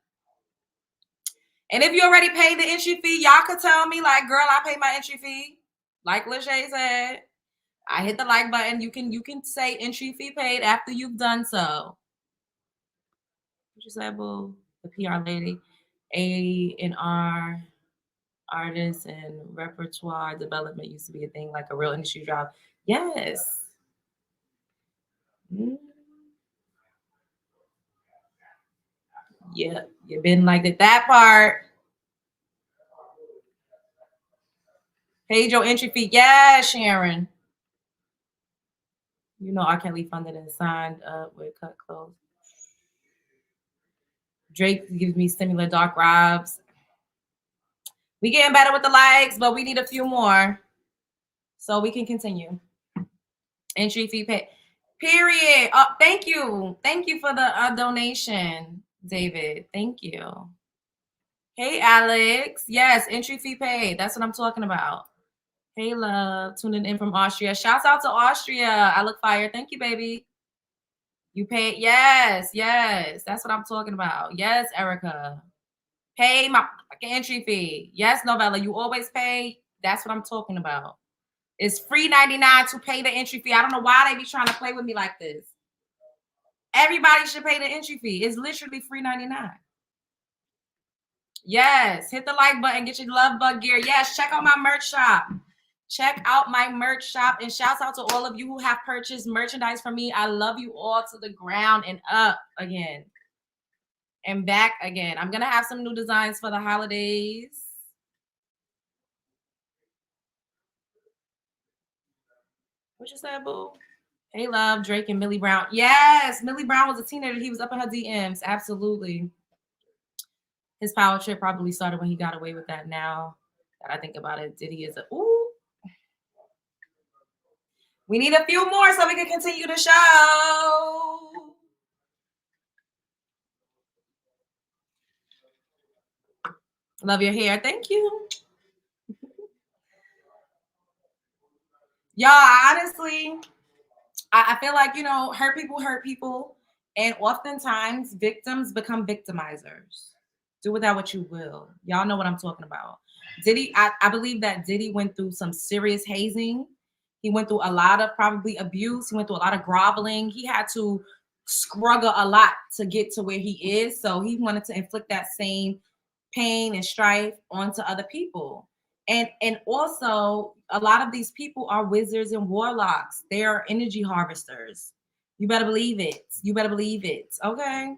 Speaker 1: And if you already paid the entry fee, y'all could tell me, like, girl, I paid my entry fee. Like Lachey said, I hit the like button. You can say entry fee paid after you've done so. What you said, boo? The PR lady, A&R artists and repertoire development used to be a thing, like a real industry job. Yes. Yeah, you've been like that part. Paid your entry fee. Yeah, Sharon. You know R. Kelly funded and signed up with Cut Clothes. Drake gives me similar dark vibes. We getting better with the likes, but we need a few more so we can continue. Entry fee pay. Period. Thank you. Thank you for the donation, David. Thank you. Hey, Alex. Yes, entry fee paid. That's what I'm talking about. Hey, love. Tuning in from Austria. Shouts out to Austria. I look fire. Thank you, baby. You paid. Yes, yes. That's what I'm talking about. Yes, Erica. Pay my entry fee. Yes, Novella. You always pay. That's what I'm talking about. It's free $99 to pay the entry fee. I don't know why they be trying to play with me like this. Everybody should pay the entry fee. It's literally free $99. Yes, hit the like button. Get your love bug gear. Yes, check out my merch shop. Check out my merch shop. And shouts out to all of you who have purchased merchandise from me. I love you all to the ground and up again. And back again. I'm going to have some new designs for the holidays. What you said, boo? Hey, love, Drake and Millie Brown. Yes, Millie Brown was a teenager. He was up in her DMs. Absolutely. His power trip probably started when he got away with that. Now that I think about it, Diddy is a ooh. We need a few more so we can continue the show. Love your hair. Thank you. Y'all, honestly, I feel like, hurt people. And oftentimes victims become victimizers. Do with that what you will. Y'all know what I'm talking about. Diddy, I believe that Diddy went through some serious hazing. He went through a lot of probably abuse. He went through a lot of groveling. He had to struggle a lot to get to where he is. So he wanted to inflict that same pain and strife onto other people. And also, a lot of these people are wizards and warlocks. They are energy harvesters. You better believe it. You better believe it. Okay.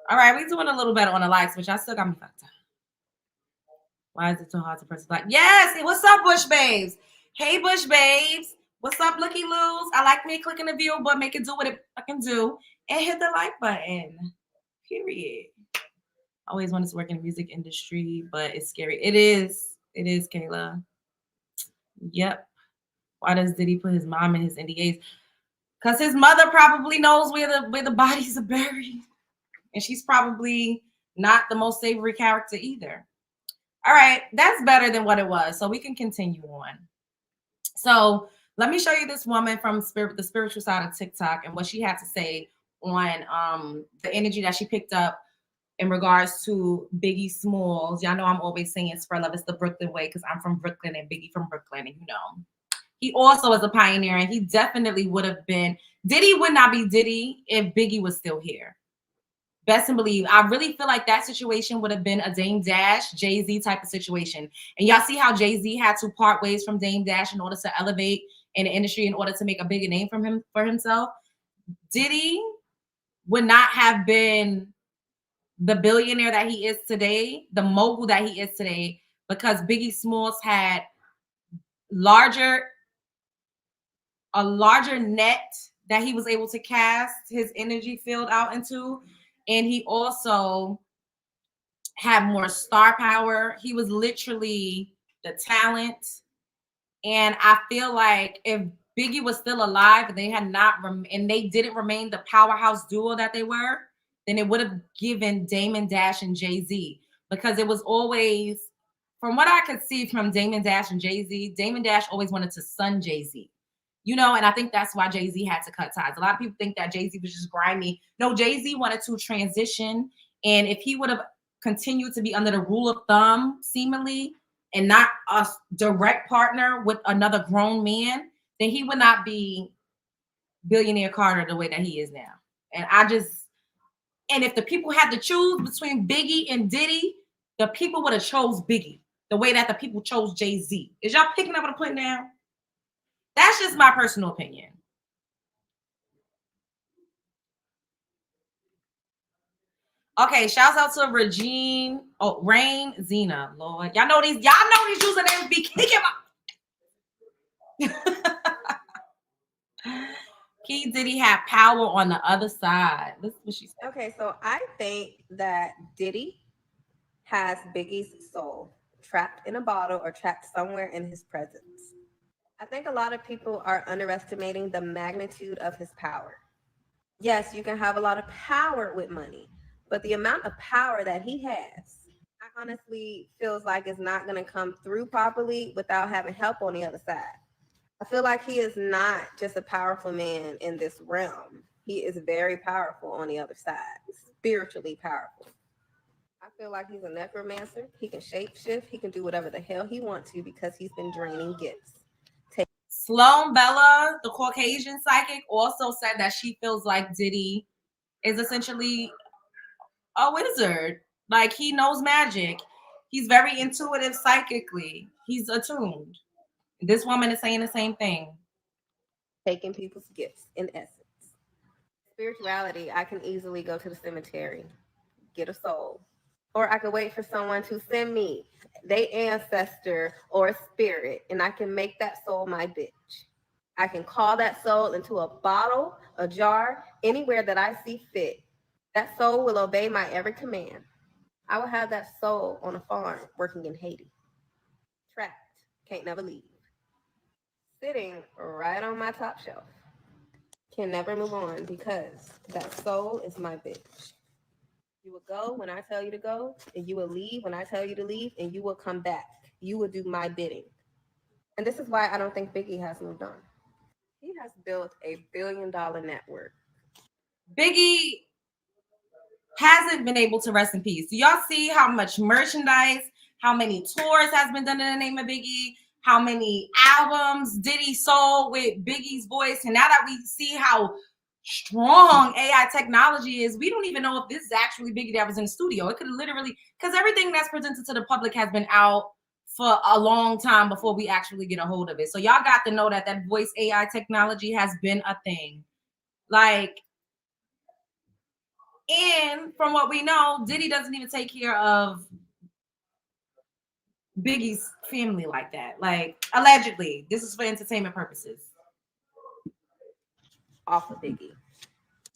Speaker 1: All right, we're doing a little better on the likes, but y'all still got me fucked up. Why is it so hard to press like? Yes. What's up, Bush Babes? Hey, Bush Babes. What's up, Looky Loos? I like me clicking the view, but make it do what it fucking do. And hit the like button. Period. I always wanted to work in the music industry, but it's scary. It is. It is, Kayla. Yep. Why does Diddy put his mom in his NDAs? Because his mother probably knows where the bodies are buried. And she's probably not the most savory character either. All right, that's better than what it was. So we can continue on. So let me show you this woman from the spiritual side of TikTok and what she had to say on the energy that she picked up in regards to Biggie Smalls. Y'all know I'm always saying spread love is the Brooklyn way because I'm from Brooklyn and Biggie from Brooklyn, and you know. He also is a pioneer, and he definitely would have been. Diddy would not be Diddy if Biggie was still here. Best and believe. I really feel like that situation would have been a Dame Dash, Jay-Z type of situation. And y'all see how Jay-Z had to part ways from Dame Dash in order to elevate in the industry, in order to make a bigger name for himself. Diddy would not have been the billionaire that he is today, the mogul that he is today, because Biggie Smalls had a larger net that he was able to cast his energy field out into. And he also had more star power. He was literally the talent. And I feel like if Biggie was still alive and they had not, and they didn't remain the powerhouse duo that they were, then it would have given Damon Dash and Jay-Z, because it was always, from what I could see from Damon Dash and Jay-Z, Damon Dash always wanted to son Jay-Z. You know, and I think that's why Jay-Z had to cut ties. A lot of people think that Jay-Z was just grimy. No, Jay-Z wanted to transition. And if he would have continued to be under the rule of thumb, seemingly, and not a direct partner with another grown man, then he would not be billionaire Carter the way that he is now. And if the people had to choose between Biggie and Diddy, the people would have chose Biggie the way that the people chose Jay-Z. Is y'all picking up what I'm putting down? That's just my personal opinion. Okay, shouts out to Rain Zena. Lord, y'all know these usernames be kicking my. Key Diddy had power on the other side. This is what she said.
Speaker 14: Okay, so I think that Diddy has Biggie's soul trapped in a bottle or trapped somewhere in his presence. I think a lot of people are underestimating the magnitude of his power. Yes, you can have a lot of power with money, but the amount of power that he has, I honestly feels like it's not going to come through properly without having help on the other side. I feel like he is not just a powerful man in this realm. He is very powerful on the other side, spiritually powerful. I feel like he's a necromancer. He can shapeshift. He can do whatever the hell he wants to because he's been draining gifts.
Speaker 1: Sloan Bella, the Caucasian psychic, also said that she feels like Diddy is essentially a wizard. Like, he knows magic. He's very intuitive psychically. He's attuned. This woman is saying the same thing.
Speaker 14: Taking people's gifts, in essence. Spirituality, I can easily go to the cemetery, get a soul. Or I could wait for someone to send me their ancestor or a spirit, and I can make that soul my bitch. I can call that soul into a bottle, a jar, anywhere that I see fit. That soul will obey my every command. I will have that soul on a farm working in Haiti. Trapped, can't never leave. Sitting right on my top shelf. Can never move on because that soul is my bitch. You will go when I tell you to go, and you will leave when I tell you to leave, and you will come back. You will do my bidding. And this is why I don't think Biggie has moved on. He has built $1 billion network.
Speaker 1: Biggie hasn't been able to rest in peace. Do y'all see how much merchandise, how many tours has been done in the name of Biggie, how many albums Diddy sold with Biggie's voice? And now that we see how strong AI technology is, we don't even know if this is actually Biggie that was in the studio. It could literally, because everything that's presented to the public has been out for a long time before we actually get a hold of it. So y'all got to know that that voice AI technology has been a thing. Like, and from what we know, Diddy doesn't even take care of Biggie's family like that. Like, allegedly, this is for entertainment purposes.
Speaker 14: Off of Biggie.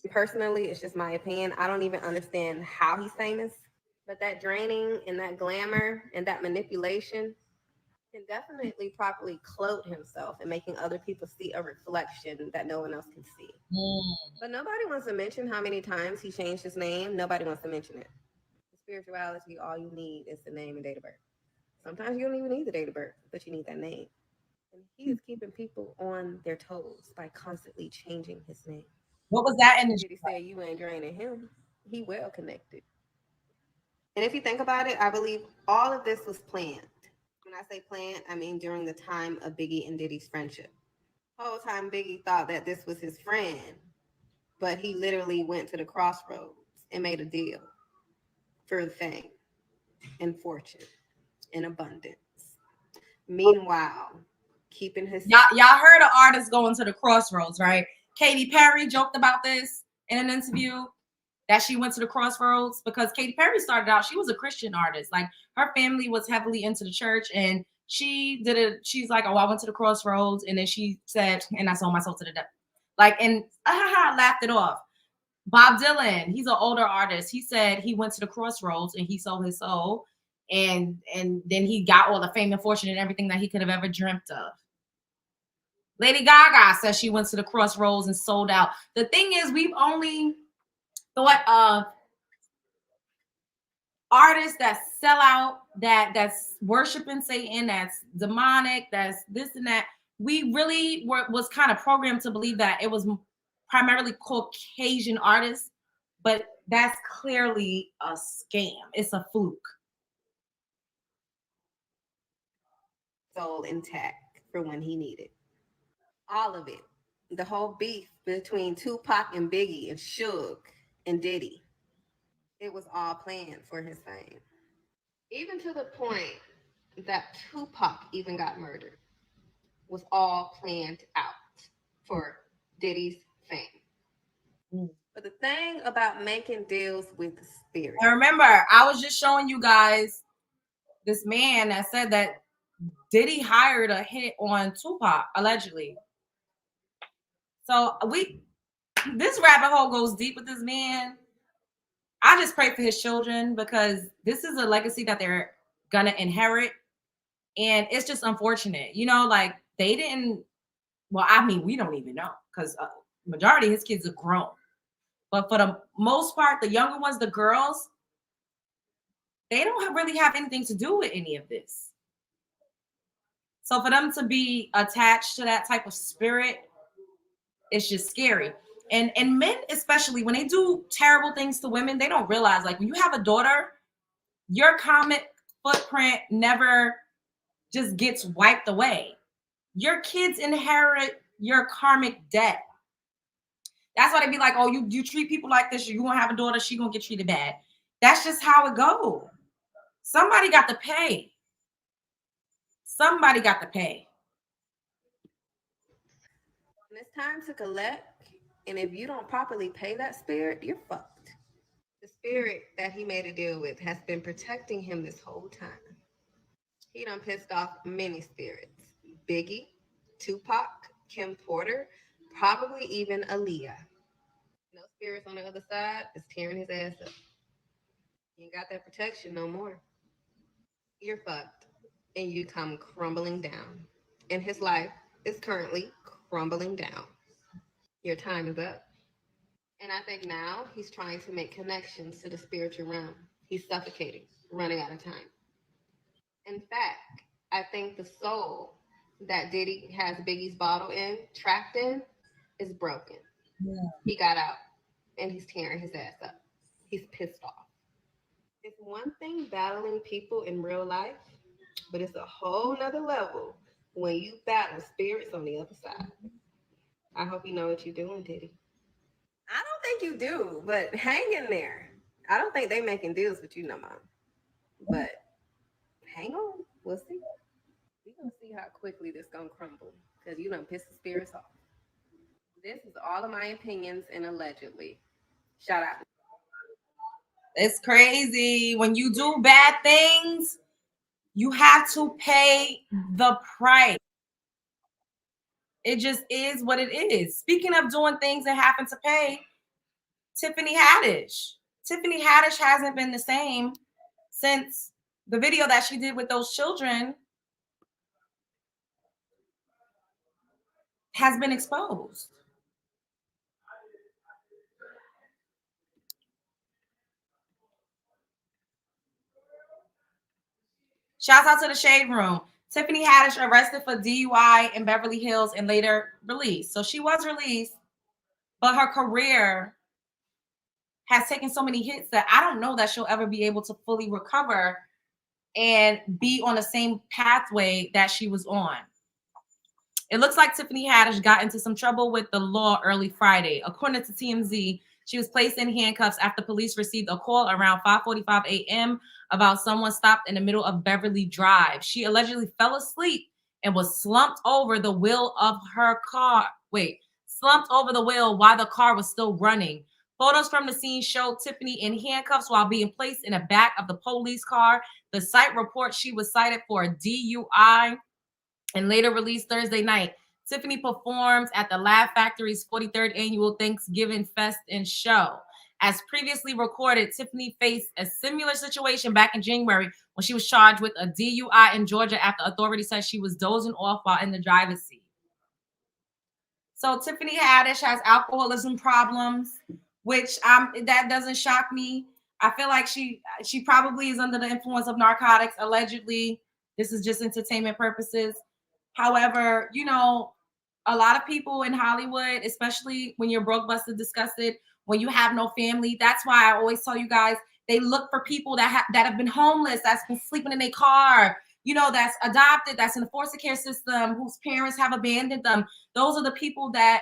Speaker 14: Personally, it's just my opinion. I don't even understand how he's famous, but that draining and that glamour and that manipulation, Can definitely properly clothe himself and making other people see a reflection that no one else can see. But nobody wants to mention how many times he changed his name. Nobody wants to mention it. In spirituality, all you need is the name and date of birth. Sometimes you don't even need the date of birth, but you need that name. And he is keeping people on their toes by constantly changing his name.
Speaker 1: What was that in the
Speaker 14: Did he say you ain't draining him? He well connected. And if you think about it, I believe all of this was planned. When I say planned, I mean during the time of Biggie and Diddy's friendship. The whole time Biggie thought that this was his friend, but he literally went to the crossroads and made a deal for fame and fortune and abundance. Meanwhile, keeping his
Speaker 1: y'all heard an artist going to the crossroads, right? Katy Perry joked about this in an interview that she went to the crossroads because Katy Perry started out, she was a Christian artist. Like her family was heavily into the church, and she did it. She's like, oh, I went to the crossroads, and then she said, and I sold my soul to the devil. Like, and laughed it off. Bob Dylan, he's an older artist. He said he went to the crossroads and he sold his soul, and then he got all the fame and fortune and everything that he could have ever dreamt of. Lady Gaga says she went to the crossroads and sold out. The thing is, we've only thought of artists that sell out, that's worshiping Satan, that's demonic, that's this and that. We really was kind of programmed to believe that it was primarily Caucasian artists, but that's clearly a scam. It's a fluke.
Speaker 14: soul intact for when he needed. All of it. The whole beef between Tupac and Biggie and Suge and Diddy. It was all planned for his fame. Even to the point that Tupac even got murdered was all planned out for Diddy's fame. But the thing about making deals with the spirit.
Speaker 1: And remember, I was just showing you guys this man that said that Diddy hired a hit on Tupac, allegedly. So this rabbit hole goes deep with this man. I just pray for his children because this is a legacy that they're gonna inherit. And it's just unfortunate, like they didn't, well, I mean, we don't even know because majority of his kids are grown. But for the most part, the younger ones, the girls, they don't really have anything to do with any of this. So for them to be attached to that type of spirit, it's just scary. And men, especially when they do terrible things to women, they don't realize, like, when you have a daughter, your karmic footprint never just gets wiped away. Your kids inherit your karmic debt. That's why they be like, oh, you treat people like this, you're gonna have a daughter, she gonna get treated bad. That's just how it goes. Somebody got to pay. Somebody got to pay.
Speaker 14: When it's time to collect, and if you don't properly pay that spirit, you're fucked. The spirit that he made a deal with has been protecting him this whole time. He done pissed off many spirits. Biggie, Tupac, Kim Porter, probably even Aaliyah. No spirits on the other side is tearing his ass up. You ain't got that protection no more. You're fucked, and you come crumbling down. And his life is currently crumbling down. Your time is up. And I think now he's trying to make connections to the spiritual realm. He's suffocating, running out of time. In fact, I think the soul that Diddy has Biggie's bottle in, trapped in, is broken. Yeah. He got out, and he's tearing his ass up. He's pissed off. It's one thing battling people in real life, but it's a whole nother level when you battle spirits on the other side. I hope you know what you're doing, Diddy. I don't think you do, but hang in there. I don't think they making deals with you no more. But hang on, we'll see. We're gonna see how quickly this gonna crumble because you done pissed the spirits off. This is all of my opinions and allegedly. Shout out.
Speaker 1: It's crazy. When you do bad things, you have to pay the price. It just is what it is. Speaking of doing things and having to pay, Tiffany Haddish. Tiffany Haddish hasn't been the same since the video that she did with those children has been exposed. Shouts out to the Shade Room. Tiffany Haddish arrested for DUI in Beverly Hills and later released. So she was released, but her career has taken so many hits that I don't know that she'll ever be able to fully recover and be on the same pathway that she was on. It looks like Tiffany Haddish got into some trouble with the law early Friday. According to TMZ, she was placed in handcuffs after police received a call around 5:45 a.m. about someone stopped in the middle of Beverly Drive. She allegedly fell asleep and was slumped over the wheel of her car. Slumped over the wheel while the car was still running. Photos from the scene showed Tiffany in handcuffs while being placed in the back of the police car. The site reports she was cited for a DUI and later released Thursday night. Tiffany performs at the Laugh Factory's 43rd annual Thanksgiving Fest and Show. As previously recorded, Tiffany faced a similar situation back in January when she was charged with a DUI in Georgia after authorities said she was dozing off while in the driver's seat. So Tiffany Haddish has alcoholism problems, which that doesn't shock me. I feel like she probably is under the influence of narcotics, allegedly. This is just entertainment purposes. However, you know, a lot of people in Hollywood, especially when you're broke, busted, disgusted, when you have no family, that's why I always tell you guys, they look for people that have been homeless, that's been sleeping in their car, you know, that's adopted, that's in the foster care system, whose parents have abandoned them. Those are the people that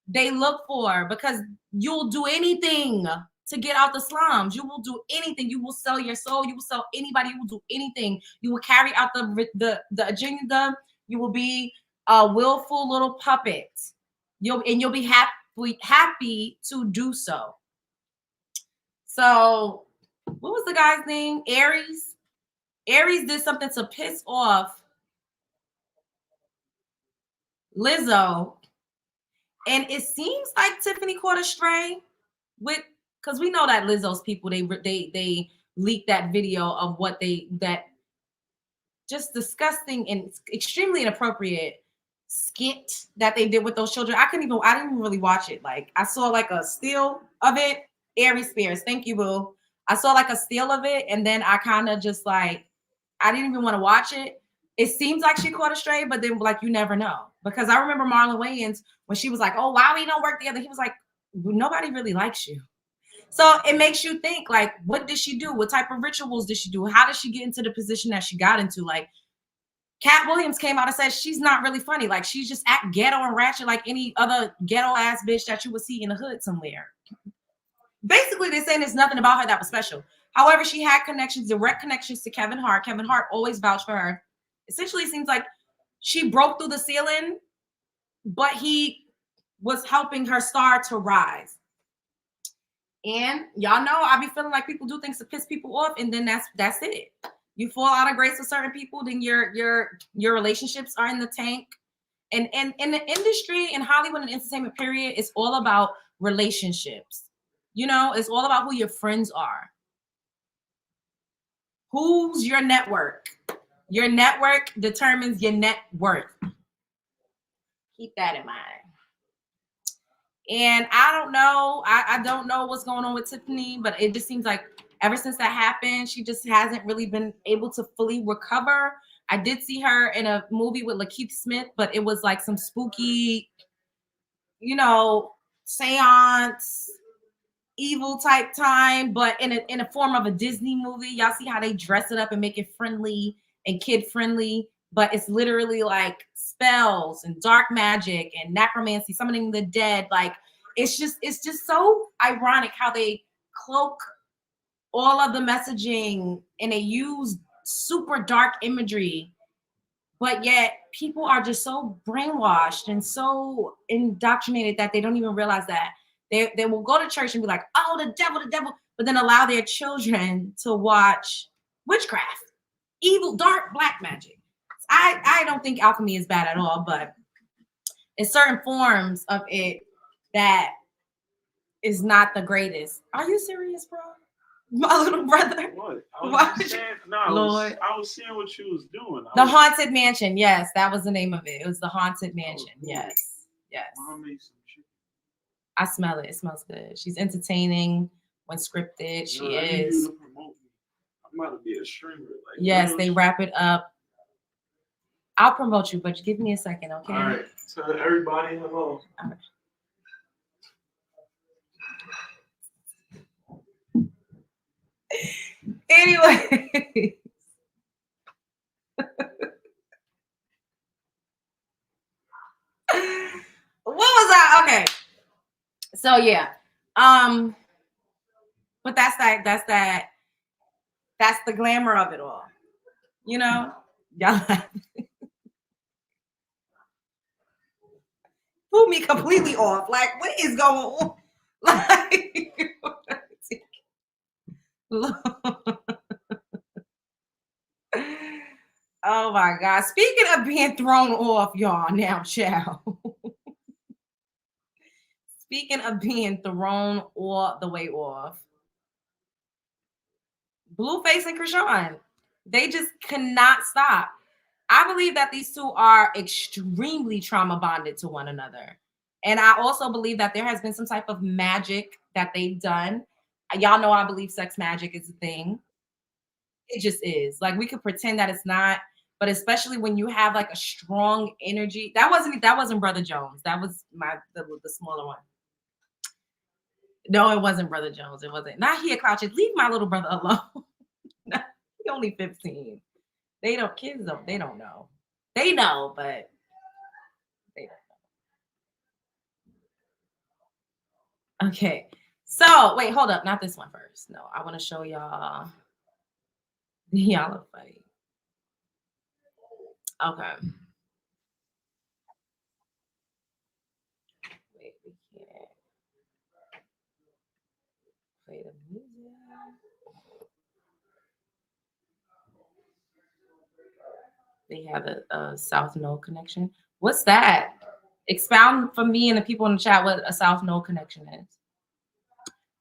Speaker 1: they look for, because you'll do anything to get out the slums. You will do anything. You will sell your soul. You will sell anybody. You will do anything. You will carry out the agenda. You will be a willful little puppet. You'll be happy to do so. So, what was the guy's name? Aries. Aries did something to piss off Lizzo, and it seems like Tiffany caught a stray with, because we know that Lizzo's people, they leaked that video of what that just disgusting and extremely inappropriate skit that they did with those children. I didn't even really watch it. Like, I saw like a still of it. Aries Spears, thank you, boo. I saw like a still of it, and then I kind of just like, I didn't even want to watch it. It seems like she caught a stray, but then like you never know. Because I remember Marlon Wayans, when she was like, oh, why we don't work together? He was like, nobody really likes you. So it makes you think, like, what did she do? What type of rituals did she do? How did she get into the position that she got into? Like, Cat Williams came out and said she's not really funny. Like, she's just act ghetto and ratchet like any other ghetto ass bitch that you would see in the hood somewhere. Basically, they're saying there's nothing about her that was special. However, she had connections, direct connections to Kevin Hart. Kevin Hart always vouched for her. Essentially, it seems like she broke through the ceiling, but he was helping her star to rise. And y'all know I be feeling like people do things to piss people off, and then that's it. You fall out of grace with certain people, then your relationships are in the tank. And in the industry, in Hollywood and entertainment period, it's all about relationships. You know, it's all about who your friends are. Who's your network? Your network determines your net worth. Keep that in mind. And I don't know. I don't know what's going on with Tiffany, but it just seems like ever since that happened, she just hasn't really been able to fully recover. I did see her in a movie with Lakeith Smith, but it was like some spooky, you know, seance, evil type time, but in a form of a Disney movie. Y'all see how they dress it up and make it friendly and kid friendly, but it's literally like spells and dark magic and necromancy, summoning the dead. Like, it's just so ironic how they cloak all of the messaging and they use super dark imagery, but yet people are just so brainwashed and so indoctrinated that they don't even realize that. They will go to church and be like, oh, the devil, but then allow their children to watch witchcraft, evil, dark, black magic. I don't think alchemy is bad at all, but it's certain forms of it that is not the greatest. Are you serious, bro? My little brother.
Speaker 6: What? I was seeing what you was doing.
Speaker 1: The Haunted Mansion. Yes, that was the name of it. It was the Haunted Mansion. Yes. Yes.
Speaker 6: Mom made some chicken.
Speaker 1: I smell it. It smells good. She's entertaining when scripted. She
Speaker 6: I need
Speaker 1: is.
Speaker 6: you to promote me. I'm about to be a streamer. Like,
Speaker 1: Yes, they wrap it up. I'll promote you, but give me a second, okay?
Speaker 6: All right. Tell everybody hello.
Speaker 1: All right. Anyway. What was I? Okay. So yeah. But that's the glamour of it all. You know? Y'all threw me completely off. Like, what is going on? Like, oh my God. Speaking of being thrown off, y'all, now, child. Speaking of being thrown all the way off, Blueface and Chrisean, they just cannot stop. I believe that these two are extremely trauma bonded to one another. And I also believe that there has been some type of magic that they've done. Y'all know I believe sex magic is a thing. It just is. Like, we could pretend that it's not, but especially when you have like a strong energy. That wasn't Brother Jones. That was the smaller one. No, it wasn't Brother Jones. It wasn't. Not here, Crouches. Leave my little brother alone. He's only 15. They don't know. They know, but they don't know. Okay. So wait, hold up. Not this one first. No, I want to show y'all. Y'all look funny. Okay. Wait, we can't play the music. They have a South Node connection. What's that? Expound for me and the people in the chat what a South Node connection is.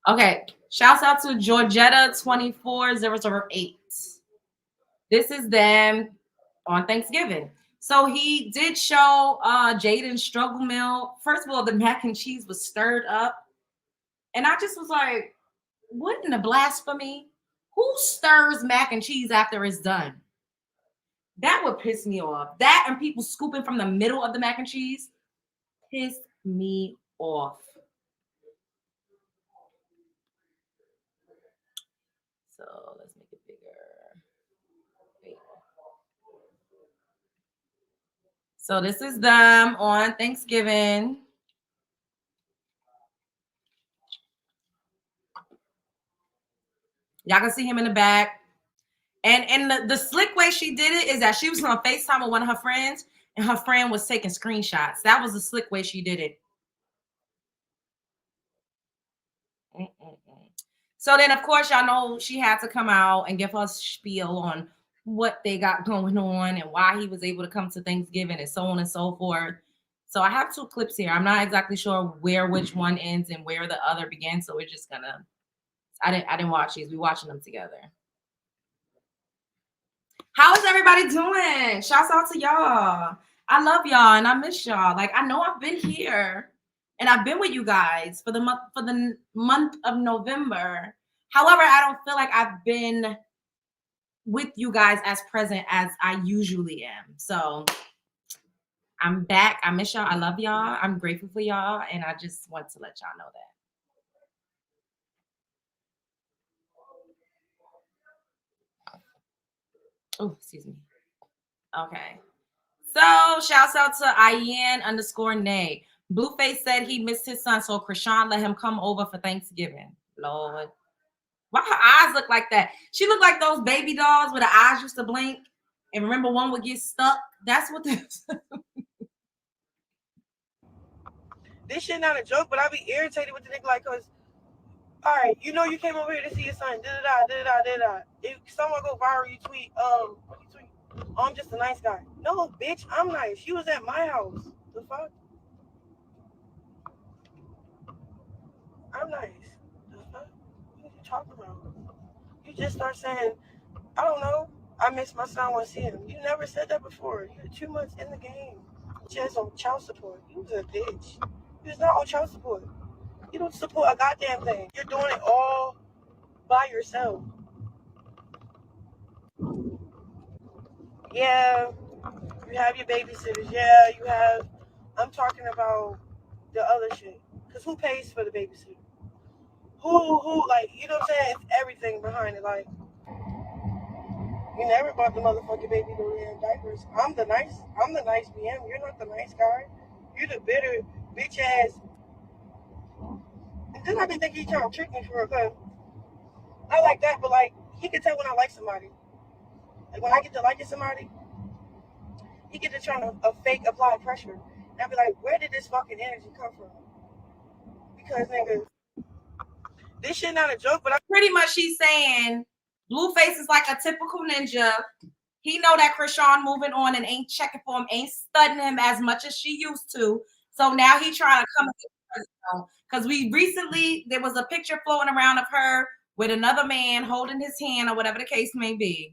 Speaker 1: Okay. Shouts out to Georgetta 24008. This is them on Thanksgiving. So he did show Jaden's struggle meal. First of all, the mac and cheese was stirred up. And I just was like, what in the blasphemy? Who stirs mac and cheese after it's done? That would piss me off. That and people scooping from the middle of the mac and cheese piss me off. So let's make it bigger. Wait. So this is them on Thanksgiving. Y'all can see him in the back. And the slick way she did it is that she was on FaceTime with one of her friends, and her friend was taking screenshots. That was the slick way she did it. So then, of course, y'all know she had to come out and give her spiel on what they got going on and why he was able to come to Thanksgiving and so on and so forth. So I have two clips here. I'm not exactly sure where which one ends and where the other begins. So we're just gonna. I didn't watch these. We're watching them together. How is everybody doing? Shouts out to y'all. I love y'all and I miss y'all. Like, I know I've been here and I've been with you guys for the month of November. However, I don't feel like I've been with you guys as present as I usually am. So I'm back. I miss y'all. I love y'all. I'm grateful for y'all. And I just want to let y'all know that. Oh, excuse me. Okay. So shouts out to Ian_Nay. Blueface said he missed his son, so Chrisean let him come over for Thanksgiving. Lord. Why her eyes look like that? She looked like those baby dolls where the eyes used to blink. And remember, one would get stuck. That's what this.
Speaker 11: This shit not a joke, but I be irritated with the nigga like, cause, all right, you know you came over here to see your son. Da-da-da. If someone go viral, you tweet, what you tweet? Oh, I'm just a nice guy. No, bitch, I'm nice. You was at my house. The fuck? I'm nice. The fuck? What are you talking about? You just start saying, I don't know. I miss my son. I want to see him. You never said that before. You're 2 months in the game. Just on child support. You was a bitch. You was not on child support. You don't support a goddamn thing. You're doing it all by yourself. Yeah, you have your babysitters. Yeah, you have. I'm talking about the other shit. Cause who pays for the babysitter? Who? Like, you know what I'm saying? It's everything behind it. Like, you never bought the motherfucking baby and diapers. I'm the nice BM. You're not the nice guy. You're the bitter bitch ass. And then I be thinking he trying to trick me for a cause I like that, but like he can tell when I like somebody. Like when I get to liking somebody, he get to trying to fake apply pressure. And I be like, where did this fucking energy come from? Because nigga, this shit not a joke, but
Speaker 1: pretty much she's saying Blueface is like a typical ninja. He know that Chrisean moving on and ain't checking for him, ain't studying him as much as she used to. So now he trying to come because there was a picture floating around of her with another man holding his hand or whatever the case may be.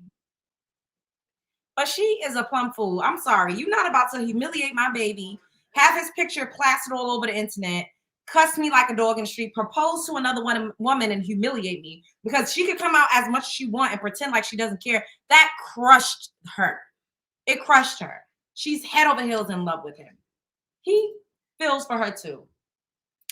Speaker 1: But she is a plum fool. I'm sorry. You're not about to humiliate my baby, have his picture plastered all over the internet, cuss me like a dog in the street, propose to another woman and humiliate me because she could come out as much as she want and pretend like she doesn't care. That crushed her. It crushed her. She's head over heels in love with him. He feels for her too.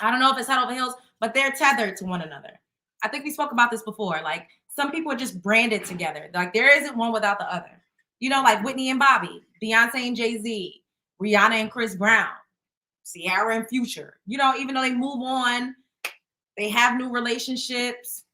Speaker 1: I don't know if it's head over heels, but they're tethered to one another. I think we spoke about this before. Like some people are just branded together. Like there isn't one without the other. You know, like Whitney and Bobby, Beyonce and Jay-Z, Rihanna and Chris Brown, Ciara and Future. You know, even though they move on, they have new relationships.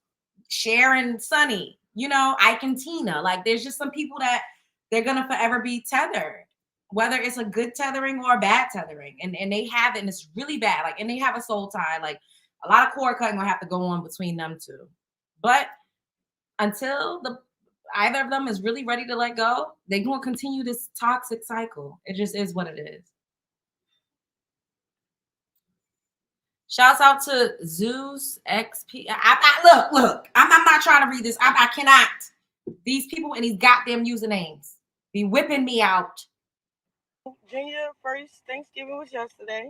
Speaker 1: Cher and Sonny, you know, Ike and Tina. Like there's just some people that they're going to forever be tethered, whether it's a good tethering or a bad tethering. And they have it, and it's really bad. Like, and they have a soul tie. Like a lot of cord cutting will have to go on between them two. But until either of them is really ready to let go, they're going to continue this toxic cycle. It just is what it is. Shouts out to Zeus XP. Look, I'm not trying to read this. I cannot. These people and these goddamn usernames be whipping me out.
Speaker 11: Junior first Thanksgiving was yesterday.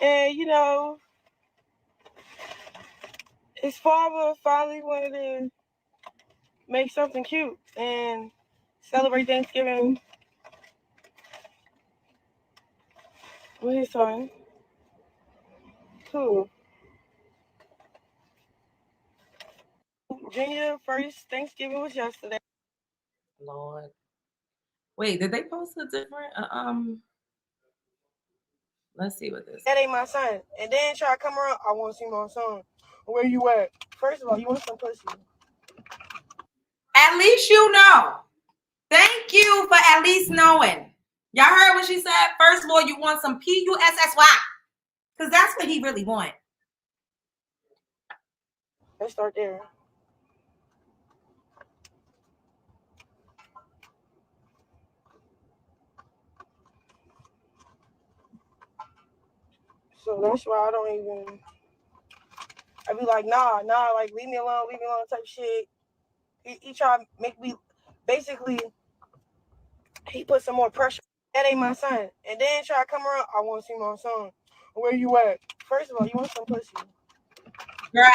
Speaker 11: And you know, his father finally wanted to make something cute and celebrate Thanksgiving with his son. Who? Junior first Thanksgiving was yesterday.
Speaker 1: Lord. Wait, did they post a different let's see what this.
Speaker 11: That ain't my son. And then try to come around, I want to see my son. Where you at? First of all, you want some pussy.
Speaker 1: At least you know. Thank you for at least knowing. Y'all heard what she said? First of all, you want some PUSSY. Because that's what he really want.
Speaker 11: Let's start there. So that's why I don't even. I be like, nah, like leave me alone type shit. He try to make me, basically, he put some more pressure. That ain't my son. And then try to come around, I want to see my son. Where you at? First of all, you want some pussy.
Speaker 1: Girl,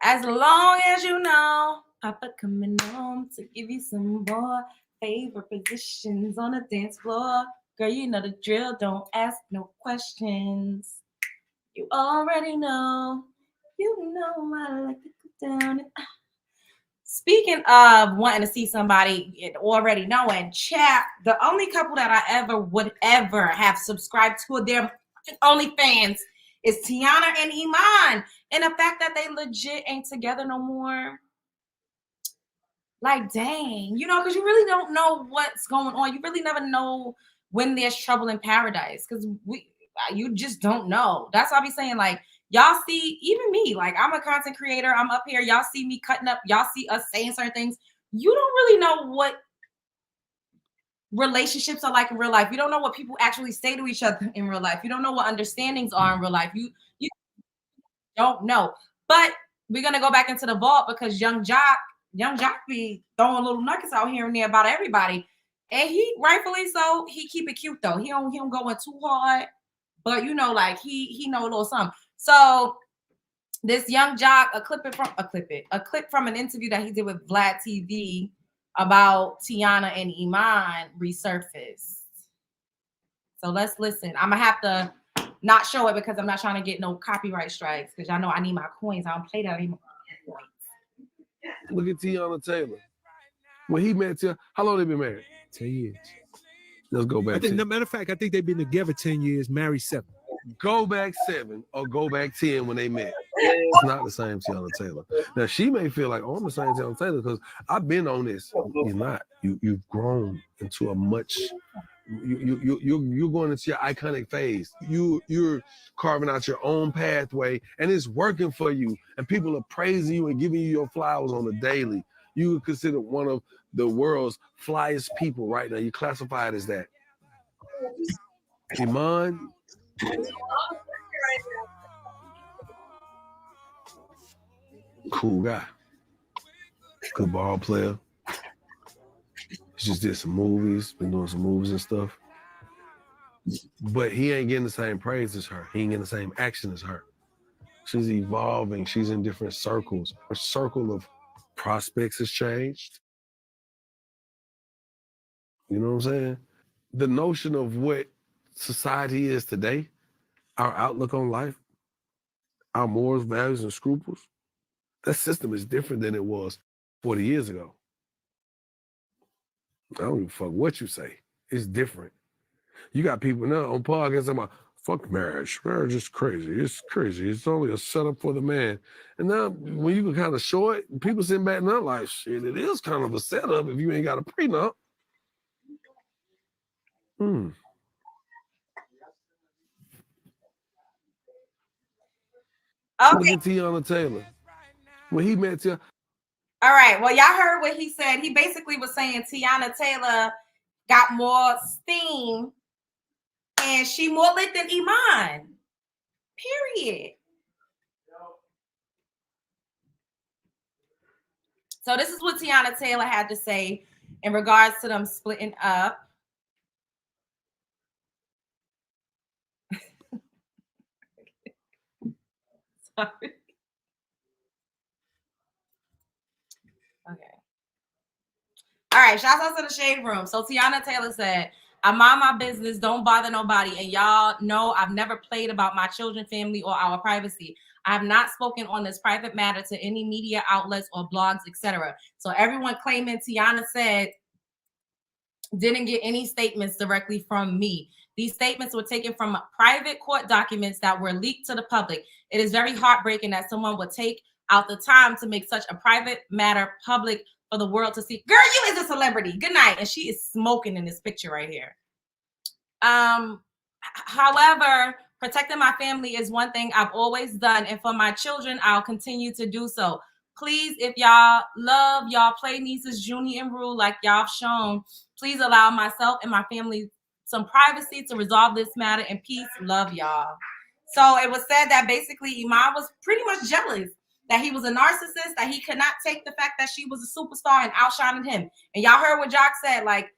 Speaker 1: as long as you know, Papa coming home to give you some more favorite positions on the dance floor. Girl, you know the drill. Don't ask no questions. You already know. You know I like to go down. Speaking of wanting to see somebody and already knowing, chat, the only couple that I would ever have subscribed to their OnlyFans is Teyana and Iman. And the fact that they legit ain't together no more. Like, dang, you know, because you really don't know what's going on. You really never know when there's trouble in paradise because you just don't know. That's why I be saying, like, y'all see, even me, like, I'm a content creator. I'm up here. Y'all see me cutting up. Y'all see us saying certain things. You don't really know what relationships are like in real life. You don't know what people actually say to each other in real life. You don't know what understandings are in real life. You don't know. But we're going to go back into the vault because Young Jock be throwing little nuggets out here and there about everybody. And he rightfully so, he keep it cute though. He don't go in too hard, but you know, like he know a little something. So this young jock, a clip from an interview that he did with Vlad TV about Teyana and Iman resurfaced. So let's listen. I'm gonna have to not show it because I'm not trying to get no copyright strikes because y'all know I need my coins. I don't play that anymore.
Speaker 15: Look at Teyana Taylor. When he met Teyana, how long they been married?
Speaker 16: 10 years.
Speaker 15: Let's go back.
Speaker 16: I think, matter of fact, I think they've been together 10 years, married 7.
Speaker 15: Go back 7 or go back 10 when they met. It's not the same Teyana Taylor. Now she may feel like, oh, I'm the same Teyana Taylor because I've been on this. You're not. You've grown into a much. You're going into your iconic phase. You're carving out your own pathway, and it's working for you. And people are praising you and giving you your flowers on a daily. You are considered one of the world's flyest people right now. You classified as that. Iman. Cool guy. Good ball player. He just did some movies, been doing some movies and stuff. But he ain't getting the same praise as her. He ain't getting the same action as her. She's evolving. She's in different circles. Her circle of prospects has changed. You know what I'm saying? The notion of what society is today, our outlook on life, our morals, values, and scruples, that system is different than it was 40 years ago. I don't give a fuck what you say. It's different. You got people now on podcasts talking about, fuck marriage. Marriage is crazy. It's crazy. It's only a setup for the man. And now when you can kind of show it, people sitting back now like, shit, it is kind of a setup if you ain't got a prenup. Look at Teyana Taylor. When he met Teyana.
Speaker 1: All right. Well, y'all heard what he said. He basically was saying Teyana Taylor got more steam and she more lit than Iman. Period. So this is what Teyana Taylor had to say in regards to them splitting up. Sorry. Okay. All right, shouts out to the Shade Room. So Teyana Taylor said, I mind my business, don't bother nobody. And y'all know I've never played about my children, family, or our privacy. I have not spoken on this private matter to any media outlets or blogs, etc. So everyone claiming Teyana said didn't get any statements directly from me. These statements were taken from private court documents that were leaked to the public. It is very heartbreaking that someone would take out the time to make such a private matter public for the world to see. Girl, you is a celebrity. Good night. And she is smoking in this picture right here. However, protecting my family is one thing I've always done. And for my children, I'll continue to do so. Please, if y'all love y'all play nieces, Junior and Rue, like y'all have shown, please allow myself and my family some privacy to resolve this matter in peace. Love y'all. So it was said that basically Iman was pretty much jealous that he was a narcissist, that he could not take the fact that she was a superstar and outshining him. And y'all heard what Jock said, like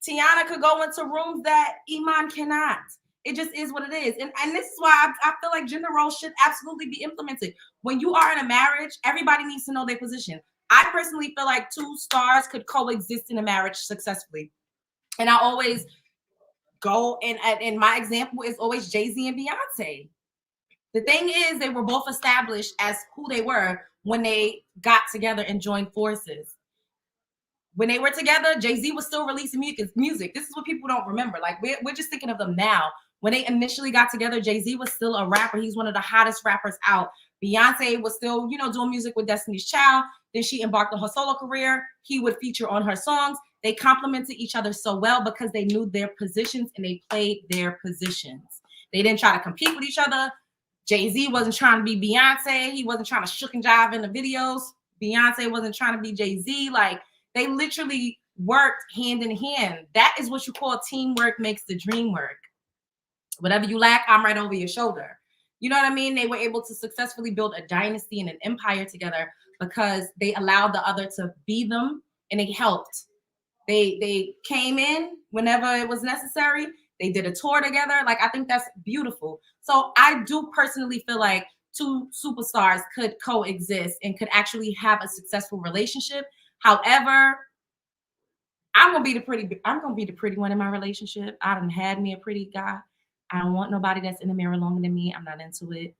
Speaker 1: Teyana could go into rooms that Iman cannot. It just is what it is. And this is why I feel like gender roles should absolutely be implemented. When you are in a marriage, everybody needs to know their position. I personally feel like two stars could coexist in a marriage successfully. And I always go, and my example is always Jay-Z and Beyonce. The thing is, they were both established as who they were when they got together and joined forces. When they were together, Jay-Z was still releasing music. This is what people don't remember. Like, we're just thinking of them now. When they initially got together, Jay-Z was still a rapper. He's one of the hottest rappers out. Beyonce was still, doing music with Destiny's Child. Then she embarked on her solo career. He would feature on her songs. They complemented each other so well because they knew their positions and they played their positions. They didn't try to compete with each other. Jay-Z wasn't trying to be Beyonce. He wasn't trying to shook and jive in the videos. Beyonce wasn't trying to be Jay-Z. Like, they literally worked hand in hand. That is what you call teamwork makes the dream work. Whatever you lack, I'm right over your shoulder. You know what I mean? They were able to successfully build a dynasty and an empire together because they allowed the other to be them and they helped. They came in whenever it was necessary. They did a tour together. Like, I think that's beautiful. So I do personally feel like two superstars could coexist and could actually have a successful relationship. However, I'm gonna be the pretty one in my relationship. I done had me a pretty guy. I don't want nobody that's in the mirror longer than me. I'm not into it.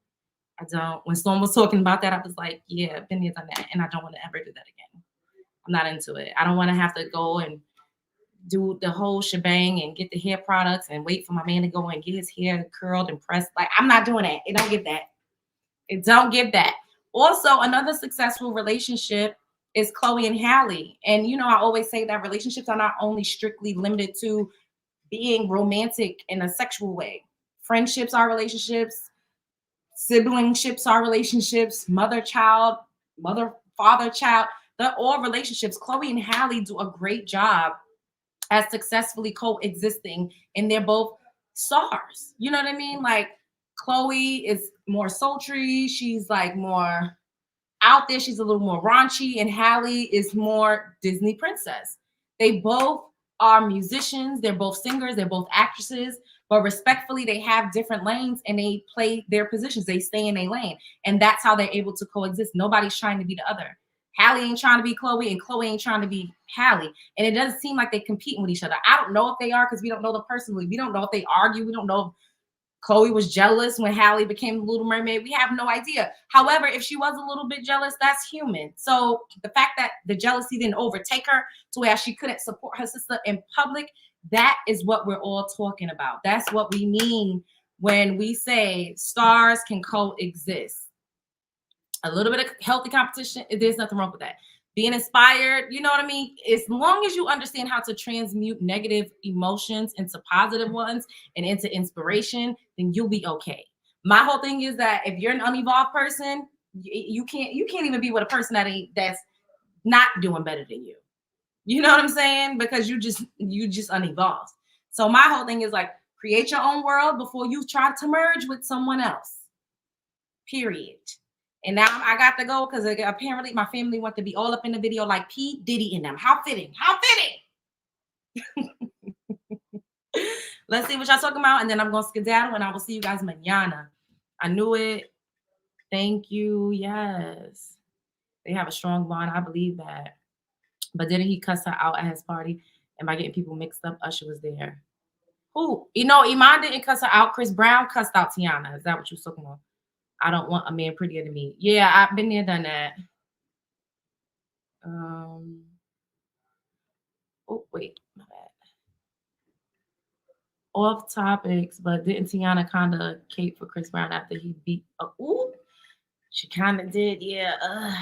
Speaker 1: I don't. When Storm was talking about that, I was like, yeah, been there, done that, and I don't want to ever do that again. I'm not into it. I don't want to have to go and do the whole shebang and get the hair products and wait for my man to go and get his hair curled and pressed. Like, I'm not doing that. It don't give that. It don't give that. Also, another successful relationship is Chloe and Halle. And, you know, I always say that relationships are not only strictly limited to being romantic in a sexual way. Friendships are relationships. Siblingships are relationships. Mother-child, mother-father-child. They're all relationships. Chloe and Halle do a great job at successfully coexisting, and they're both stars. You know what I mean? Like, Chloe is more sultry. She's like more out there. She's a little more raunchy, and Halle is more Disney princess. They both are musicians. They're both singers. They're both actresses, but respectfully, they have different lanes and they play their positions. They stay in their lane, and that's how they're able to coexist. Nobody's trying to be the other. Halle ain't trying to be Chloe, and Chloe ain't trying to be Halle. And it doesn't seem like they're competing with each other. I don't know if they are because we don't know them personally. We don't know if they argue. We don't know if Chloe was jealous when Halle became the Little Mermaid. We have no idea. However, if she was a little bit jealous, that's human. So the fact that the jealousy didn't overtake her to where she couldn't support her sister in public, that is what we're all talking about. That's what we mean when we say stars can coexist. A little bit of healthy competition, there's nothing wrong with that. Being inspired, you know what I mean? As long as you understand how to transmute negative emotions into positive ones and into inspiration, then you'll be okay. My whole thing is that if you're an unevolved person, you can't even be with a person that's not doing better than you. You know what I'm saying? Because you just unevolved. So my whole thing is like, create your own world before you try to merge with someone else. Period. And now I got to go because apparently my family want to be all up in the video like P. Diddy in them. How fitting. How fitting. Let's see what y'all talking about. And then I'm going to skedaddle and I will see you guys mañana. I knew it. Thank you. Yes. They have a strong bond. I believe that. But didn't he cuss her out at his party? Am I getting people mixed up? Usher was there. Who? You know, Iman didn't cuss her out. Chris Brown cussed out Teyana. Is that what you're talking about? I don't want a man prettier than me. Yeah, I've been there, done that. Oh, wait, my bad. Off topics, but didn't Teyana kind of cape for Chris Brown after he beat? Ooh, she kind of did, yeah.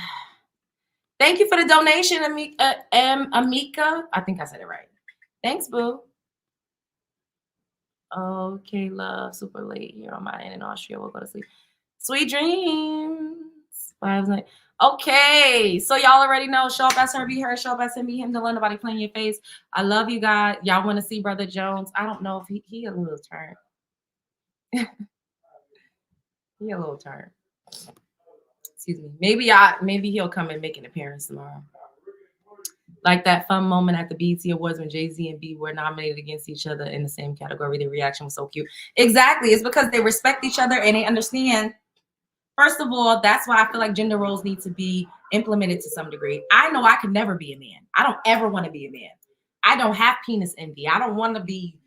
Speaker 1: Thank you for the donation, Amika. I think I said it right. Thanks, boo. Okay, love. Super late here on my end in Austria. We'll go to sleep. Sweet dreams. Okay, so y'all already know. Show up as her, be her. Show up as him, be him. Don't let nobody play in your face. I love you guys. Y'all want to see Brother Jones? I don't know if he a little turn. He a little turn. Excuse me. Maybe he'll come and make an appearance tomorrow. Like that fun moment at the BET Awards when Jay-Z and B were nominated against each other in the same category. The reaction was so cute. Exactly. It's because they respect each other and they understand. First of all, that's why I feel like gender roles need to be implemented to some degree. I know I could never be a man. I don't ever want to be a man. I don't have penis envy. I don't want to be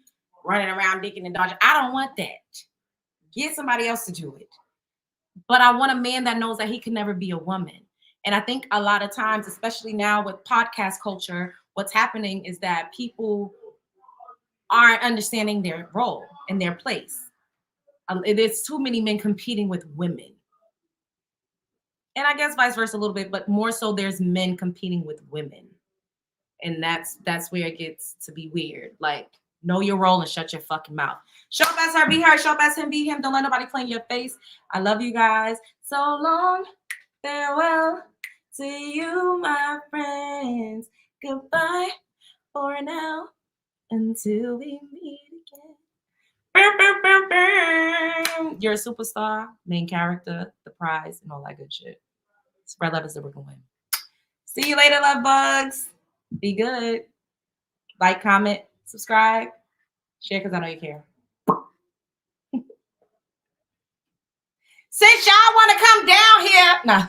Speaker 1: running around dicking and dodging. I don't want that. Get somebody else to do it. But I want a man that knows that he can never be a woman. And I think a lot of times, especially now with podcast culture, what's happening is that people aren't understanding their role and their place. There's too many men competing with women. And I guess vice versa a little bit, but more so there's men competing with women. And that's where it gets to be weird. Like, know your role and shut your fucking mouth. Show up as her, be her. Show up as him, be him. Don't let nobody play in your face. I love you guys. So long. Farewell to you, my friends. Goodbye for now until we meet again. You're a superstar, main character, the prize, and all that good shit. Spread love is the we're gonna win. See you later, love bugs. Be good. Like, comment, subscribe, share because I know you care. Since y'all want to come down here, nah.